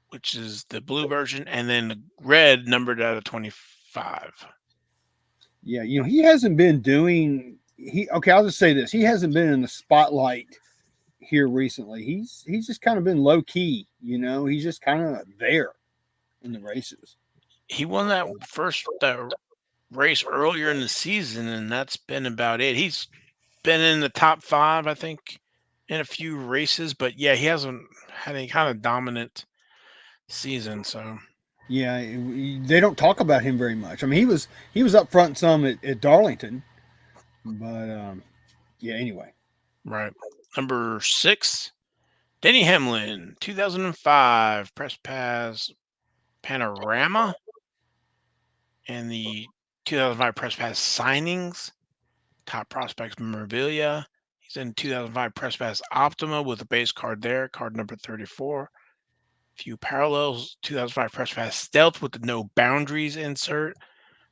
which is the blue version, and then the red numbered out of 25. Yeah, he hasn't been doing he okay, I'll just say this. He hasn't been in the spotlight here recently. He's just kind of been low key, He's just kind of there in the races. He won that first race earlier in the season, and that's been about it. He's been in the top 5, I think, in a few races, but yeah, he hasn't had any kind of dominant season. So Yeah, they don't talk about him very much. I mean, he was up front some at Darlington, but yeah. Anyway, right, number 6, Denny Hamlin, 2005 Press Pass Panorama, and the 2005 Press Pass signings, top prospects memorabilia. He's in 2005 Press Pass Optima with a base card there, card number 34. Few parallels, 2005 Press Pass Stealth with the no boundaries insert,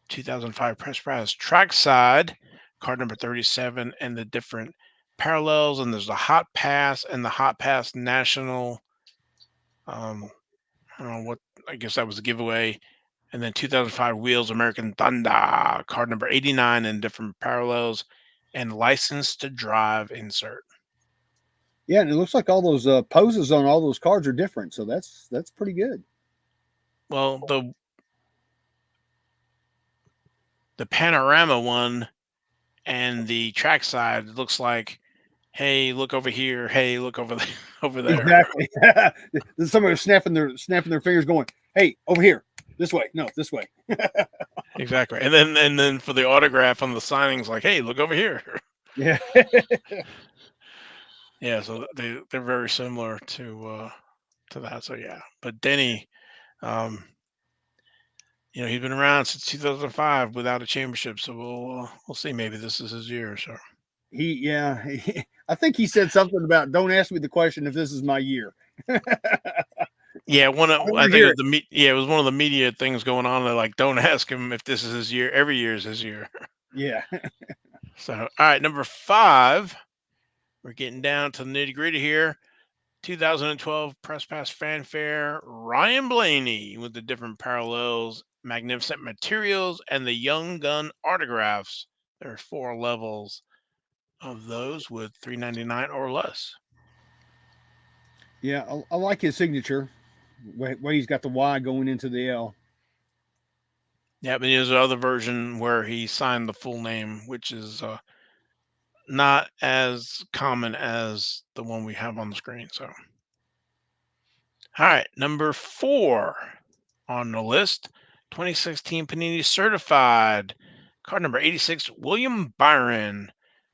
2005 Press Pass Trackside, card number 37, and the different parallels. And there's the Hot Pass and the Hot Pass National. I don't know what, I guess that was a giveaway. And then 2005 Wheels American Thunder, card number 89, and different parallels, and license to drive insert. yeah, and it looks like all those poses on all those cards are different, so that's pretty good. Well, the panorama one and the trackside looks like, hey, look over here. Hey, look over there, over there. Exactly. Somebody was snapping their fingers, going, "Hey, over here, this way, no, this way." Exactly. And then for the autograph on the signings, like, hey, look over here. Yeah. Yeah. So they're very similar to that. So yeah. But Denny, um, he's been around since 2005 without a championship. So we'll see. Maybe this is his year. So Yeah. I think he said something about, "Don't ask me the question if this is my year." yeah, I think it Hear was it. it was one of the media things going on. They're like, don't ask him if this is his year. Every year is his year. Yeah. So all right, number 5. We're getting down to the nitty gritty here. 2012 Press Pass Fanfare, Ryan Blaney with the different parallels, magnificent materials, and the Young Gun autographs. There are 4 levels of those with $3.99 or less. Yeah. I like his signature, where he's got the Y going into the L. Yeah, but there's another version where he signed the full name, which is not as common as the one we have on the screen. So, all right, number 4 on the list, 2016 Panini Certified, card number 86, William Byron,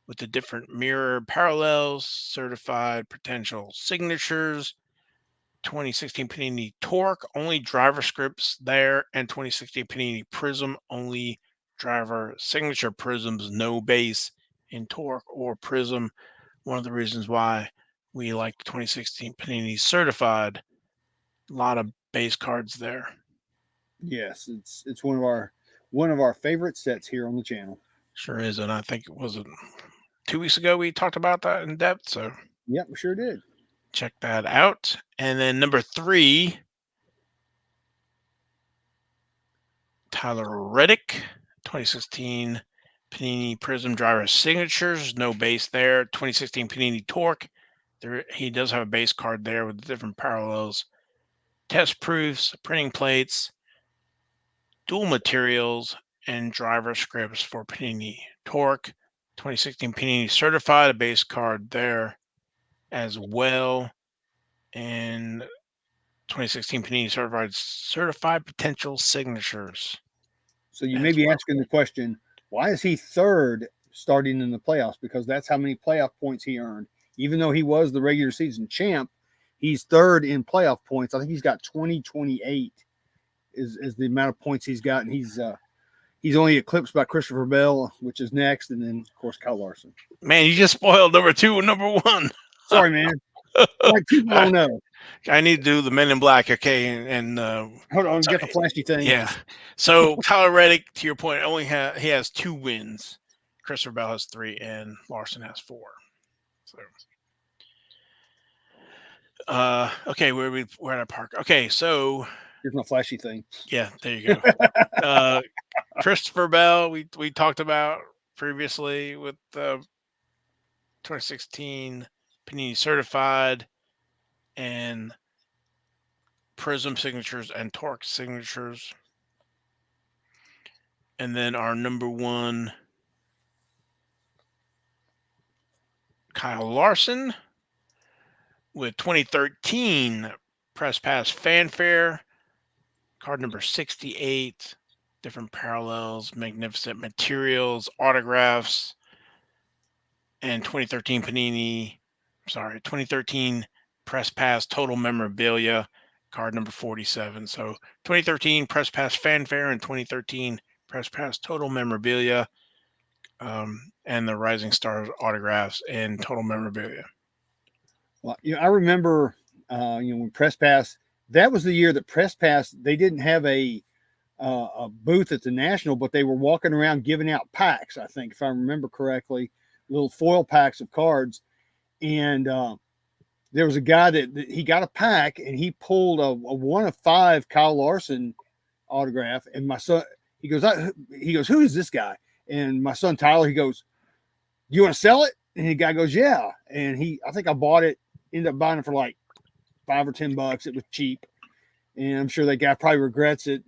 with the different mirror parallels, certified potential signatures, 2016 Panini Torque, only driver scripts there, and 2016 Panini Prism, only driver signature prisms, no base in Torque or Prism. One of the reasons why we like the 2016 Panini Certified. A lot of base cards there. Yes, it's one of our favorite sets here on the channel. Sure is, and I think it was 2 weeks ago we talked about that in depth, so Yep, we sure did. check that out. And then number 3, Tyler Reddick, 2016 Panini Prism driver signatures, no base there. 2016 Panini Torque, he does have a base card there with different parallels, test proofs, printing plates, dual materials, and driver scripts for Panini Torque. 2016 Panini Certified, a base card there as well. And 2016 Panini Certified potential signatures. So you may as be well. asking the question, why is he third starting in the playoffs? Because that's how many playoff points he earned. Even though he was the regular season champ, he's third in playoff points. I think he's got 28 is the amount of points he's got, and he's only eclipsed by Christopher Bell, which is next, and then of course Kyle Larson. Man, you just spoiled number 2 and number 1. Sorry, man. Like people don't know. I need to do the Men in Black, okay? And Hold on, so, get the flashy thing. yeah. So Tyler Reddick, to your point, he has 2 wins. Christopher Bell has 3, and Larson has 4. So, okay, we're at our park. Okay, so Here's my flashy thing. yeah, there you go. Christopher Bell, we talked about previously with 2016 Panini Certified and Prism signatures and Torque signatures. And then our number 1, Kyle Larson, with 2013 Press Pass Fanfare, card number 68, different parallels, magnificent materials, autographs, and 2013 Press Pass Total Memorabilia, card number 47. So 2013 Press Pass Fanfare and 2013 Press Pass Total Memorabilia, and the Rising Stars autographs and Total Memorabilia. Well, I remember, when Press Pass, that was the year that Press Pass, they didn't have a booth at the National, but they were walking around giving out packs, I think, if I remember correctly, little foil packs of cards. And there was a guy that he got a pack, and he pulled a 1 of 5 Kyle Larson autograph. And my son, he goes, who is this guy? And my son Tyler, he goes, "You want to sell it?" And the guy goes, "Yeah." And I think I bought it, ended up buying it for like $5 or $10. It was cheap. And I'm sure that guy probably regrets it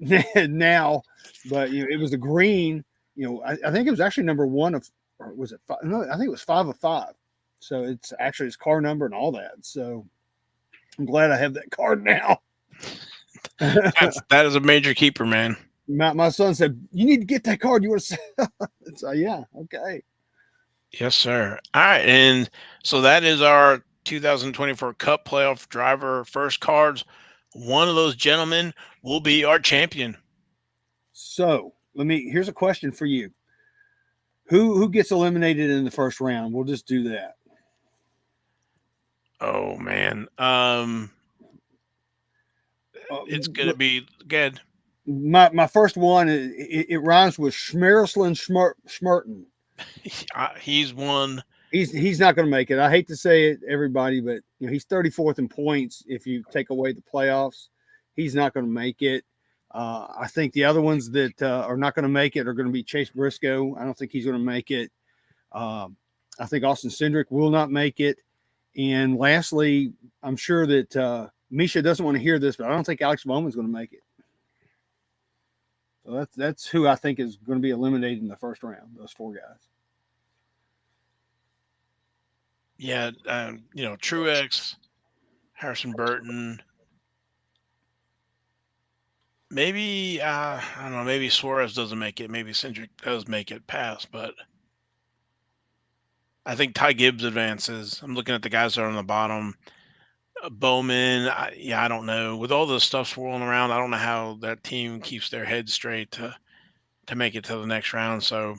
now, but it was the green. I think it was actually number 1 of, or was it 5? No, I think it was 5 of 5. So it's actually his car number and all that. So I'm glad I have that card now. That is a major keeper, man. My son said, "You need to get that card. You want to sell?" So yeah, okay. Yes, sir. All right, and so that is our 2024 Cup Playoff Driver first cards. One of those gentlemen will be our champion. So here's a question for you. Who gets eliminated in the first round? We'll just do that. Oh man, it's gonna be good. My first one, it rhymes with Schmerisland Schmerton. He's one. He's not going to make it. I hate to say it, everybody, but he's 34th in points. If you take away the playoffs, he's not going to make it. I think the other ones that are not going to make it are going to be Chase Briscoe. I don't think he's going to make it. I think Austin Cindric will not make it. And lastly, I'm sure that Misha doesn't want to hear this, but I don't think Alex Bowman's going to make it. So that's who I think is going to be eliminated in the first round, those 4 guys. Yeah, Truex, Harrison Burton. Maybe I don't know. Maybe Suarez doesn't make it. Maybe Cindric does make it past, but I think Ty Gibbs advances. I'm looking at the guys that are on the bottom. Bowman, I don't know. With all the stuff swirling around, I don't know how that team keeps their head straight to make it to the next round. So,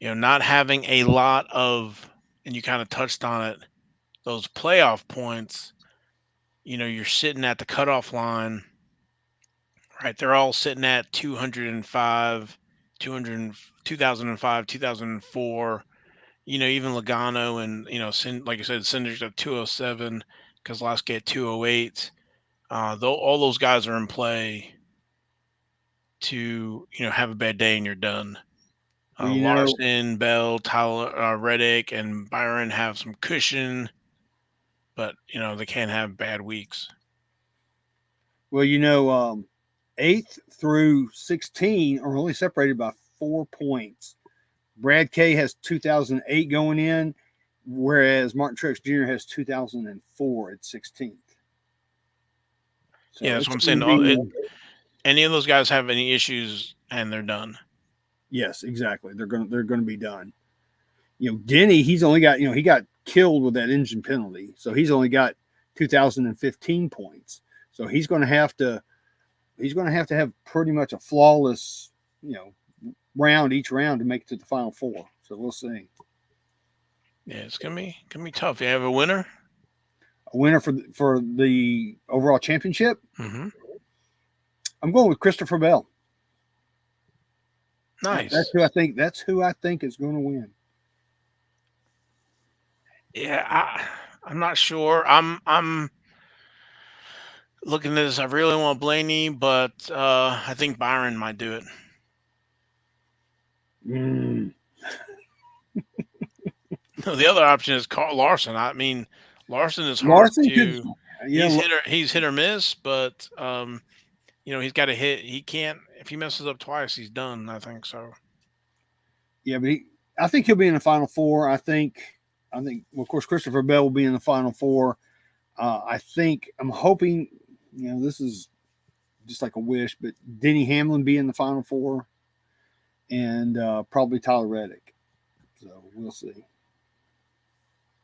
not having a lot of, and you kind of touched on it, those playoff points, you're sitting at the cutoff line, right? They're all sitting at 205, 200, 2005, 2004. Even Logano and, like I said, Cindric's at 207, Kozlowski at 208. Though all those guys are in play to, have a bad day and you're done. Well, Larson, Bell, Tyler, Reddick, and Byron have some cushion, but they can't have bad weeks. Well, 8th through 16 are only separated by 4 points. Brad K has 2008 going in, whereas Martin Truex Jr. has 2004 at 16th. So yeah, that's what I'm saying. Any of those guys have any issues, and they're done. Yes, exactly. They're gonna be done. Denny, he's only got he got killed with that engine penalty, so he's only got 2015 points. So he's going to have to have pretty much a flawless round each round to make it to the final 4. So we'll see. Yeah, it's gonna be tough. You have a winner. A winner for the overall championship. Mm-hmm. I'm going with Christopher Bell. Nice. That's who I think is going to win. Yeah, I'm not sure. I'm looking at this. I really want Blaney, but I think Byron might do it. No, the other option is Carl Larson. I mean, Larson is hard to. He's hit or miss, but he's got to hit. He can't. If he messes up twice, he's done. I think so. Yeah, but I think he'll be in the final 4. I think, well, of course, Christopher Bell will be in the final 4. I'm hoping, this is just like a wish, but Denny Hamlin be in the final 4, and probably Tyler Reddick. So we'll see.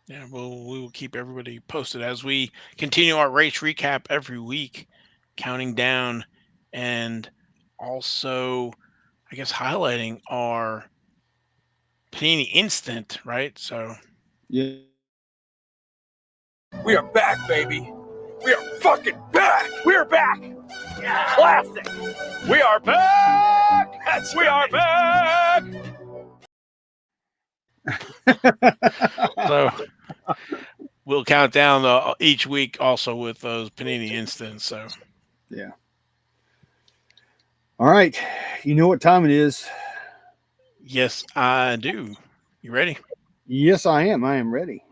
Yeah, well, we will keep everybody posted as we continue our race recap every week, counting down, and also, I guess, highlighting our Panini Instant, right? So, yeah. We are back, baby. We are fucking back. We are back. Yeah. Classic. We are back. We are back. So we'll count down each week also with those Panini Instants. So, yeah. All right. You know what time it is? Yes, I do. You ready? Yes, I am. I am ready.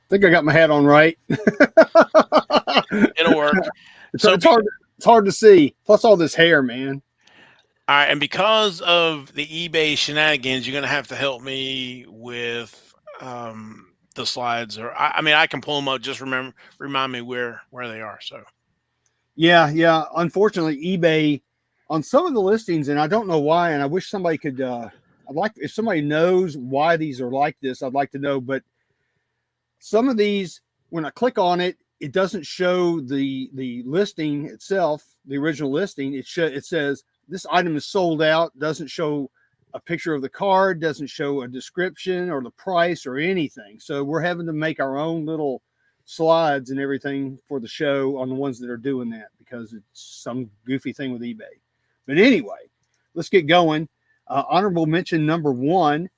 I think I got my hat on right. It'll work. It's hard to see. Plus all this hair, man. All right, and because of the eBay shenanigans, you're going to have to help me with the slides. Or I can pull them up. Just remind me where they are. So. Yeah. Unfortunately, eBay on some of the listings, and I don't know why. And I wish somebody could. if somebody knows why these are like this, I'd like to know. But some of these, when I click on it, it doesn't show the listing itself, the original listing. It says this item is sold out. Doesn't show a picture of the card. Doesn't show a description or the price or anything. So we're having to make our own little slides and everything for the show on the ones that are doing that because it's some goofy thing with eBay. But anyway, let's get going. Honorable mention number 1.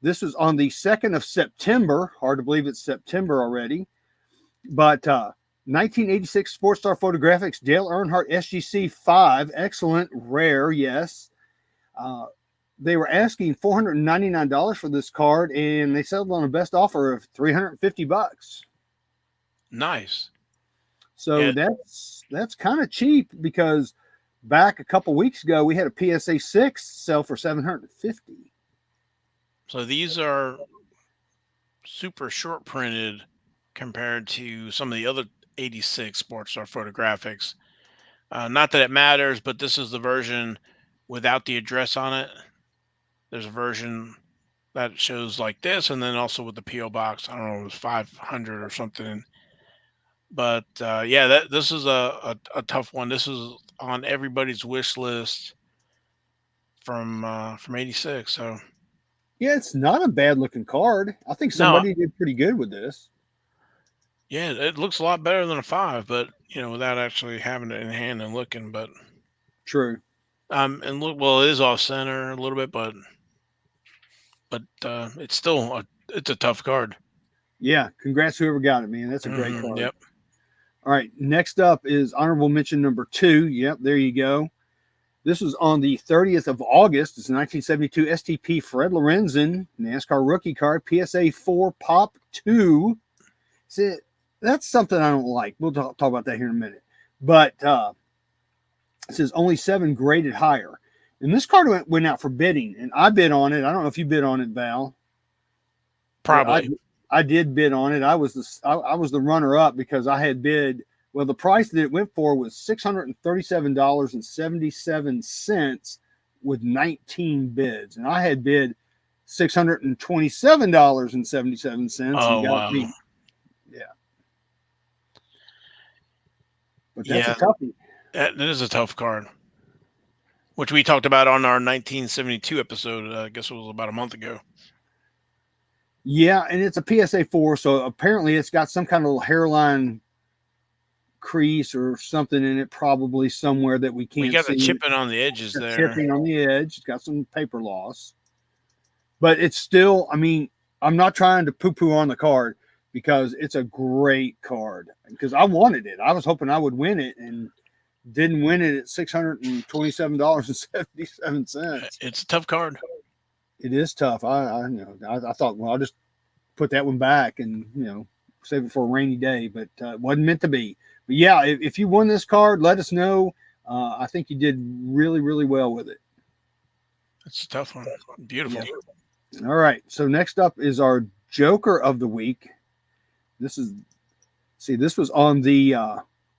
This is on the 2nd of September. Hard to believe it's September already. But 1986 Sports Star Photographics Dale Earnhardt SGC 5. Excellent. Rare, yes. They were asking $499 for this card, and they settled on a best offer of $350. Nice. So that's kind of cheap because back a couple weeks ago we had a PSA 6 sell for $750. So these are super short printed compared to some of the other 86 Sports Star photographics. Not that it matters, but this is the version without the address on it. There's a version that shows like this, and then also with the PO box. I don't know, it was 500 or something. But yeah, this is a tough one. This is on everybody's wish list from '86. So Yeah, it's not a bad looking card. I think no, somebody did pretty good with this. yeah, it looks a lot better than a 5, but without actually having it in hand and looking. But True. and look, well, it is off center a little bit, but it's still it's a tough card. Yeah, congrats whoever got it, man. That's a great card. Yep. All right, next up is honorable mention number 2. Yep, there you go. This was on the 30th of August. It's a 1972 STP Fred Lorenzen NASCAR rookie card, PSA 4 Pop 2. See, that's something I don't like. We'll talk about that here in a minute. But it says only 7 graded higher. And this card went out for bidding, and I bid on it. I don't know if you bid on it, Val. Probably. I did bid on it. I was the runner up because I had bid. Well, the price that it went for was $637.77 with 19 bids, and I had bid $627.77. Oh, and got wow. me. Yeah, but that's Yeah. a toughie. That is a tough card, which we talked about on our 1972 episode. I guess it was about a month ago. Yeah, and it's a PSA 4, so apparently it's got some kind of little hairline crease or something in it, probably somewhere that we can't see. We got the chipping on the edges there. Chipping on the edge. It's got some paper loss. But it's still, I mean, I'm not trying to poo-poo on the card because it's a great card. Because I wanted it. I was hoping I would win it and didn't win it at $627.77. It's a tough card. It is tough. I thought, well, I'll just put that one back and save it for a rainy day, but it wasn't meant to be. But yeah, if you won this card, let us know. I think you did really, really well with it. It's a tough one. Beautiful. Yeah. All right. So next up is our Joker of the week. This was on the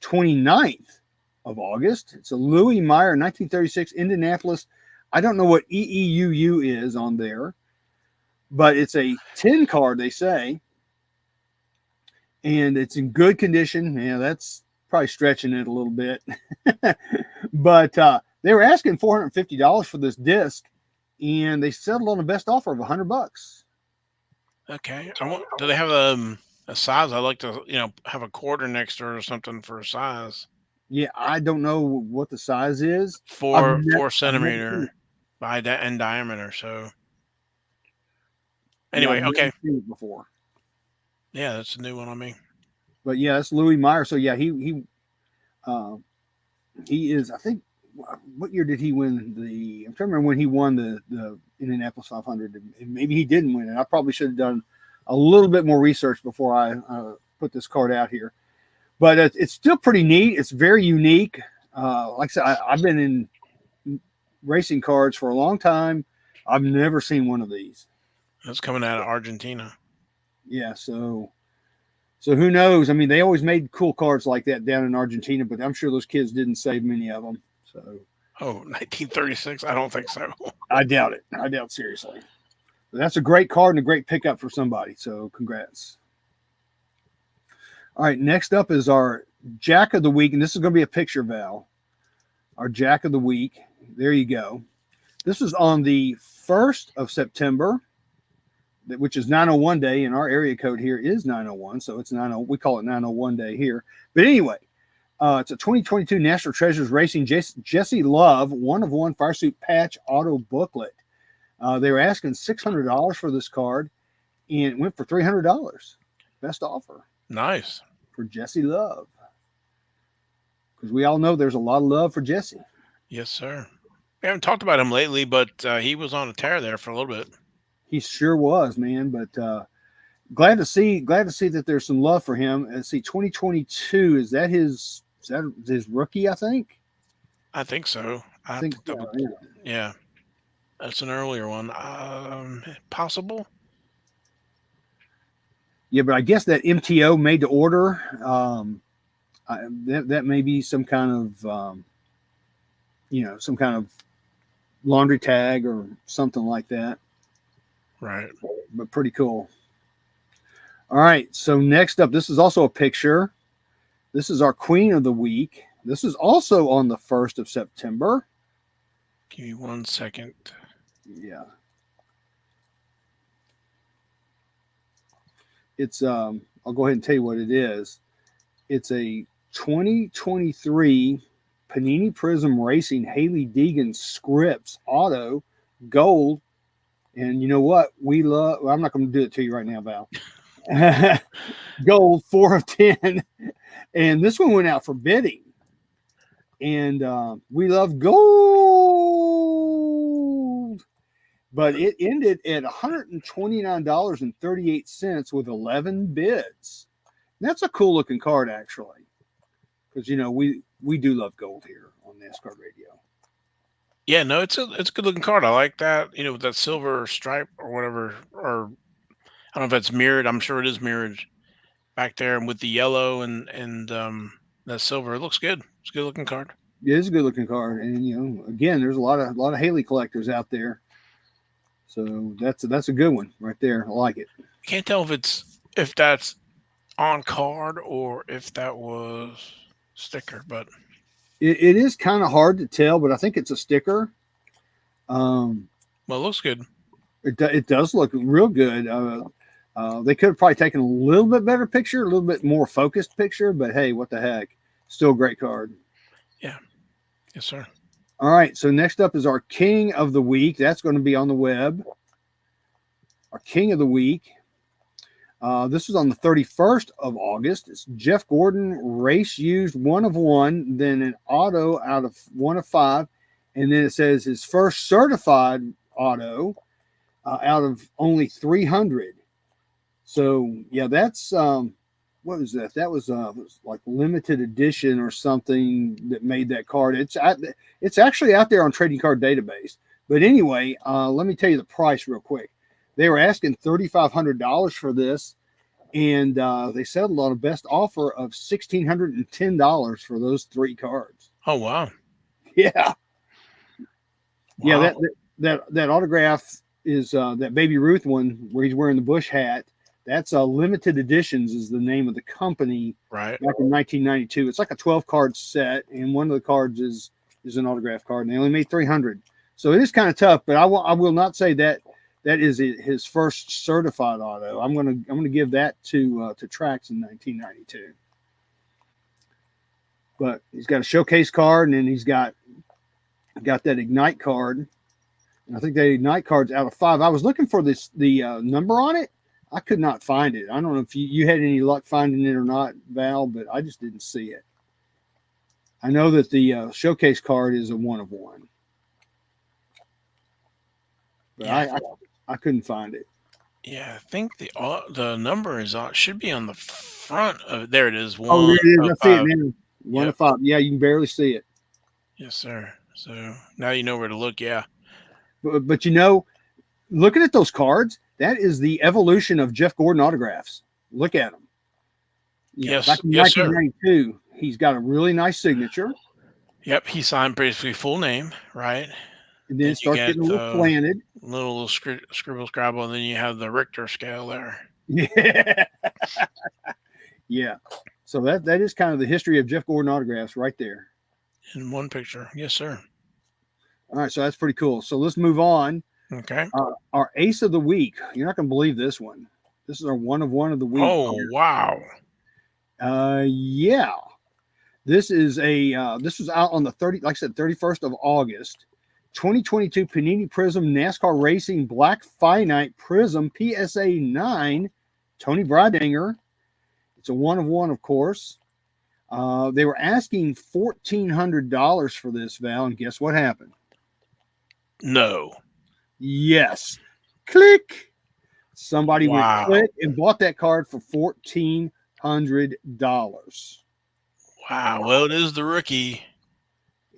29th of August. It's a Louis Meyer 1936 Indianapolis. I don't know what EEUU is on there, but it's a 10 card, they say. And it's in good condition. Yeah, that's probably stretching it a little bit. But they were asking $450 for this disc, and they settled on the best offer of $100. Okay. Do they have a size? I'd like to, have a quarter next to it or something for a size. Yeah, I don't know what the size is. 4 centimeter by in diameter. So anyway, okay. Before. Yeah, that's a new one on me. But yeah, it's Louis Meyer. So yeah, he is. I think. What year did he win I'm trying to remember when he won the Indianapolis 500. And maybe he didn't win it. I probably should have done a little bit more research before I put this card out here. But it's still pretty neat. It's very unique. Like I said, I've been in racing cards for a long time. I've never seen one of these. That's coming out of Argentina. Yeah, so who knows? I mean, they always made cool cards like that down in Argentina, but I'm sure those kids didn't save many of them. So, 1936? I don't think so. I doubt it. I doubt seriously. But that's a great card and a great pickup for somebody. So, congrats. All right, next up is our Jack of the Week, and this is going to be a picture, Val. Our Jack of the Week. There you go. This is on the 1st of September, which is 901 day, and our area code here is 901, so it's 90. We call it 901 day here. But anyway, it's a 2022 National Treasures Racing Jesse Love 1-of-1 Fire Suit Patch Auto Booklet. They were asking $600 for this card, and it went for $300. Best offer. Nice. For Jesse Love. Because we all know there's a lot of love for Jesse. Yes, sir. We haven't talked about him lately, but he was on a tear there for a little bit. He sure was, man. But glad to see that there's some love for him. Let's see, 2022, is that his rookie? I think so. I think yeah, that's an earlier one. Possible. Yeah, but I guess that MTO made to order. That may be some kind of some kind of laundry tag or something like that. Right. But pretty cool. All right. So next up, this is also a picture. This is our Queen of the Week. This is also on the 1st of September. Give me 1 second. Yeah. It's I'll go ahead and tell you what it is. It's a 2023 Panini Prism Racing Haley Deegan Scripts Auto Gold. And you know what? We love, well, I'm not going to do it to you right now, Val. Gold 4 of 10. And this one went out for bidding. And we love gold. But it ended at $129.38 with 11 bids. And that's a cool looking card, actually. Because, we do love gold here on NasCard Radio. Yeah, no, it's a good looking card. I like that. With that silver stripe or whatever, or I don't know if that's mirrored. I'm sure it is mirrored back there, and with the yellow and that silver, it looks good. It's a good looking card. It is a good looking card, and again, there's a lot of Haley collectors out there. So that's a good one right there. I like it. Can't tell if that's on card or if that was sticker, but it is kind of hard to tell, but I think it's a sticker. Well, it looks good. It does look real good. They could have probably taken a little bit better picture, a little bit more focused picture, but hey, what the heck? Still a great card. Yeah. Yes, sir. All right. So next up is our King of the Week. That's going to be on the web. Our King of the Week. This is on the 31st of August. It's Jeff Gordon, race used 1 of 1, then an auto out of 1 of 5. And then it says his first certified auto out of only 300. So, yeah, that's, what was that? That was like limited edition or something that made that card. It's actually out there on Trading Card Database. But anyway, let me tell you the price real quick. They were asking $3,500 for this, and they settled on a best offer of $1,610 for those 3 cards. Oh, wow. Yeah. Wow. Yeah, that autograph is that Baby Ruth one where he's wearing the Bush hat. That's Limited Editions is the name of the company. Right. Back in 1992. It's like a 12-card set, and one of the cards is an autograph card, and they only made 300. So it is kind of tough, but I will not say that is his first certified auto. I'm gonna give that to Trax in 1992. But he's got a showcase card, and then he's got that Ignite card. And I think that Ignite card's out of 5. I was looking for the number on it. I could not find it. I don't know if you had any luck finding it or not, Val, but I just didn't see it. I know that the showcase card is a 1 of 1. But yeah. I couldn't find it. Yeah, I think the number should be on the front of there. It is 1. Oh, there it is. I see it now. 1 Yep. of 5. Yeah, you can barely see it. Yes, sir. So now you know where to look. Yeah. But looking at those cards, that is the evolution of Jeff Gordon autographs. Look at them. Yes. Back in 1992, he's got a really nice signature. Yep, he signed basically full name, right? And then it starts getting a little slanted. Little scribble scrabble, and then you have the Richter scale there. Yeah. Yeah. So that is kind of the history of Jeff Gordon autographs right there. In one picture. Yes, sir. All right, so that's pretty cool. So let's move on. Okay. Our Ace of the Week. You're not going to believe this one. This is our 1 of 1 of the week. Oh, wow. Yeah. This is this was out on the 31st of August. 2022 Panini Prism NASCAR Racing Black Finite Prism PSA 9 Tony Breidinger. It's a 1 of 1, of course. They were asking $1,400 for this, Val, and guess what happened? No. Yes. Click. Somebody went Wow. click and bought that card for $1,400. Wow. Well, it is the rookie.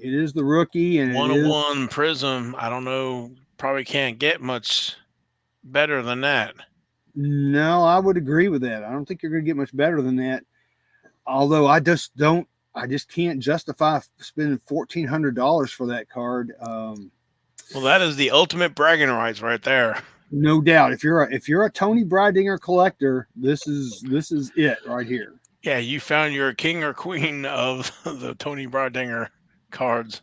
It is the rookie, and 1 of 1 Prism. I don't know. Probably can't get much better than that. No, I would agree with that. I don't think you're going to get much better than that. Although I just can't justify spending $1,400 for that card. Well, that is the ultimate bragging rights right there. No doubt. If you're a Tony Breidinger collector, this is it right here. Yeah, you found your king or queen of the Tony Breidinger cards.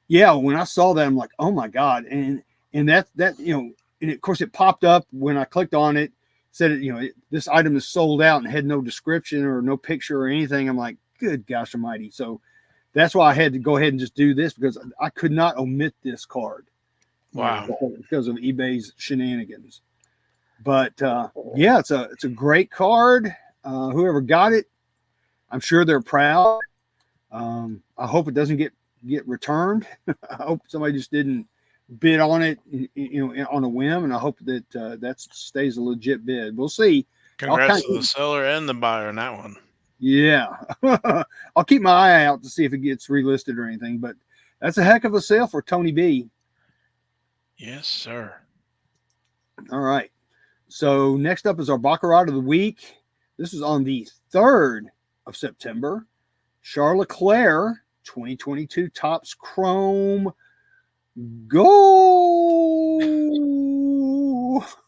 Yeah, when I saw that, I'm like, oh my god, and that and of course it popped up when I clicked on it, said this item is sold out and had no description or no picture or anything. I'm like, good gosh almighty. So that's why I had to go ahead and just do this, because I could not omit this card. Wow. Because of eBay's shenanigans. But yeah, it's a great card. Whoever got it, I'm sure they're proud. I hope it doesn't get returned. I hope somebody just didn't bid on it, on a whim, and I hope that that stays a legit bid. We'll see. Congrats to the seller and the buyer on that one. Yeah. I'll keep my eye out to see if it gets relisted or anything, but that's a heck of a sale for Tony B. Yes, sir. All right. So next up is our Baccarat of the week. This is on the 3rd of September. Charles Leclerc, 2022 Topps Chrome Gold.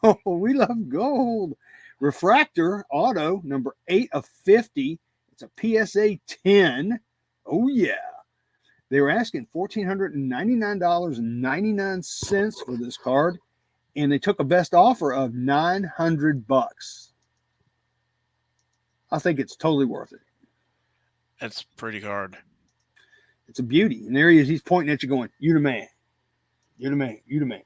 Oh, we love gold. Refractor Auto, number 8 of 50. It's a PSA 10. Oh, yeah. They were asking $1,499.99 for this card, and they took a best offer of $900. I think it's totally worth it. That's a pretty card. It's a beauty. And there he is. He's pointing at you going, you the man. You're the man. You the man.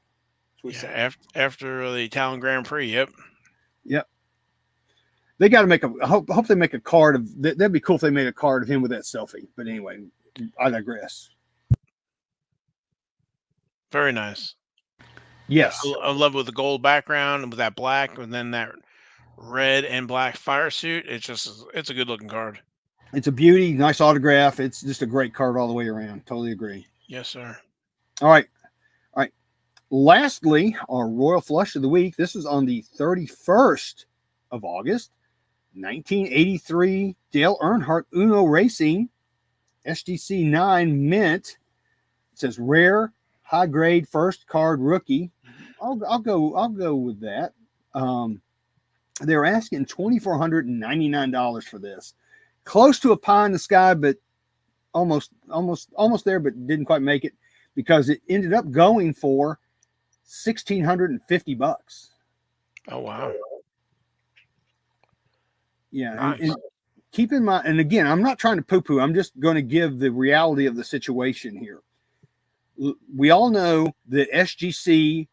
Yeah, after the Italian Grand Prix, yep. Yep. They got to make I hope they make a card of, that'd be cool if they made a card of him with that selfie. But anyway, I digress. Very nice. Yes. I love with the gold background and with that black and then that red and black fire suit. It's a good looking card. It's a beauty. Nice autograph. It's just a great card all the way around. Totally agree. Yes, sir. All right. Lastly, our Royal Flush of the week. This is on the 31st of August, 1983 Dale Earnhardt Uno Racing SGC 9 mint. It says rare, high grade, first card rookie. I'll go with that. They're asking $2,499 for this. Close to a pie in the sky, but almost there, but didn't quite make it, because it ended up going for $1,650. Oh wow. Yeah. Nice. And keep in mind, and again, I'm not trying to poo-poo. I'm just going to give the reality of the situation here. We all know that SGC,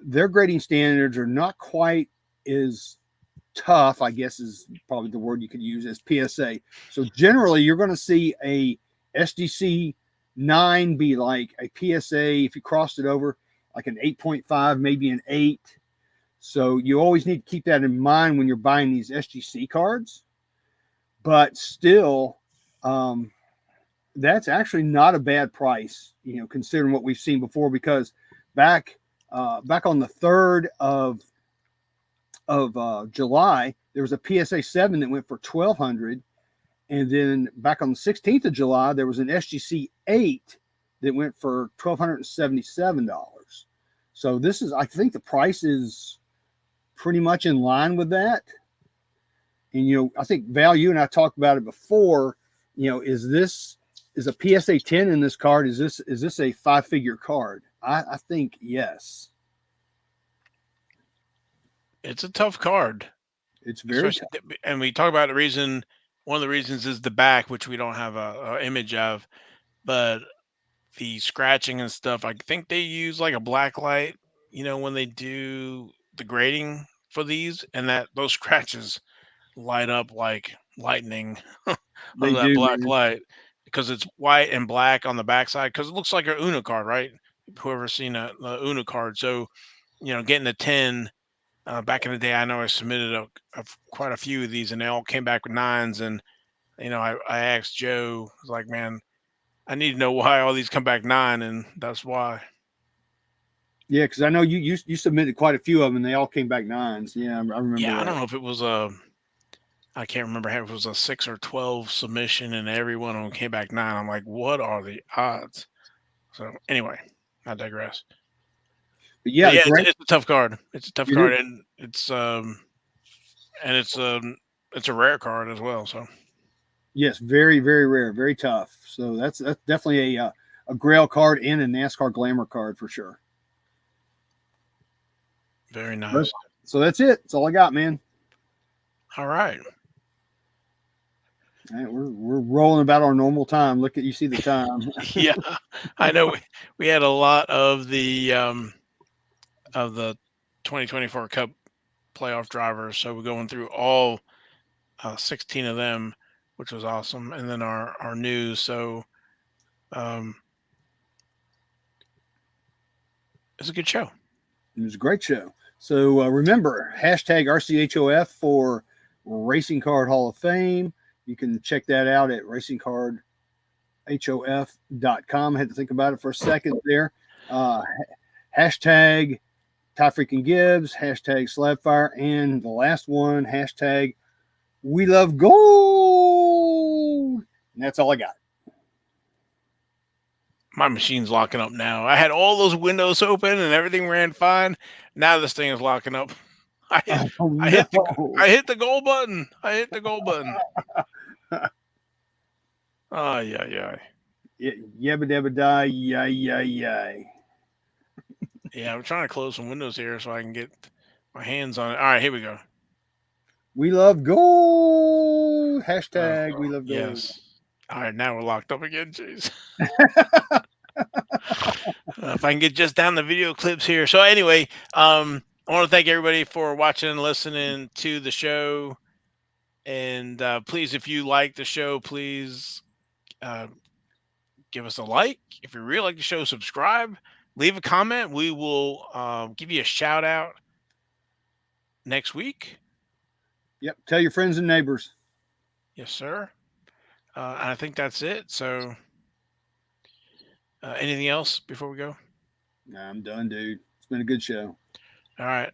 their grading standards are not quite as tough, I guess is probably the word you could use, as PSA. So generally, you're going to see a SGC 9 be like a PSA, if you crossed it over, like an 8.5, maybe an 8. So you always need to keep that in mind when you're buying these SGC cards. But still, that's actually not a bad price, considering what we've seen before, because back on the 3rd of July, there was a PSA 7 that went for $1,200. And then back on the 16th of July, there was an SGC 8 that went for $1,277. So this is, I think the price is pretty much in line with that. And, I think value, and I talked about it before, is a PSA 10 in this card? Is this a 5-figure card? I think yes. It's a tough card. It's very tough. And we talk about one of the reasons is the back, which we don't have a image of, but the scratching and stuff. I think they use like a black light, when they do the grading for these, and that those scratches light up like lightning on that black light, because it's white and black on the backside, because it looks like an Uno card, right? Whoever's seen a Uno card. So, getting a 10 back in the day, I know I submitted quite a few of these, and they all came back with 9s. And I asked Joe, I was like, man, I need to know why all these come back 9, and that's why. Yeah, because I know you submitted quite a few of them, and they all came back 9s. Yeah, I remember Yeah, that. I don't know if it was I can't remember if it was a 6 or 12 submission, and every one of them came back 9. I'm like, what are the odds? So anyway, I digress. But But yeah, yeah, great. it's a tough card. It's a tough It card, is. and it's a rare card as well. So Yes, very, very rare, very tough. So that's definitely a Grail card and a NASCAR Glamour card for sure. very But, nice. so that's it. That's all I got, man. All right. All right, we're rolling about our normal time. Look at you see the time. Yeah, I know we had a lot of the 2024 Cup playoff drivers, so we're going through all 16 of them, which was awesome, and then our news. So um, it's a good show. It was a great show. So remember, hashtag RCHOF for Racing Card Hall of Fame. You can check that out at racingcardhof.com. I had to think about it for a second there. Hashtag Ty Freaking Gibbs, hashtag Slabfire, and the last one, hashtag We Love Gold. And that's all I got. My machine's locking up now. I had all those windows open and everything ran fine. Now this thing is locking up. I hit, Oh, I no. hit the I hit the goal button. I hit the goal button. Oh yeah. Yabba dabba die, yay, yay, yay. Yeah, I'm trying to close some windows here so I can get my hands on it. All right, here we go. We love gold. Hashtag we love gold. Yes. All right, now we're locked up again. Jeez. If I can get just down the video clips here. So anyway, I want to thank everybody for watching and listening to the show. And please, if you like the show, please give us a like. If you really like the show, subscribe. Leave a comment. We will give you a shout out next week. Yep. Tell your friends and neighbors. Yes, sir. And I think that's it. So anything else before we go? Nah, I'm done, dude. It's been a good show. All right.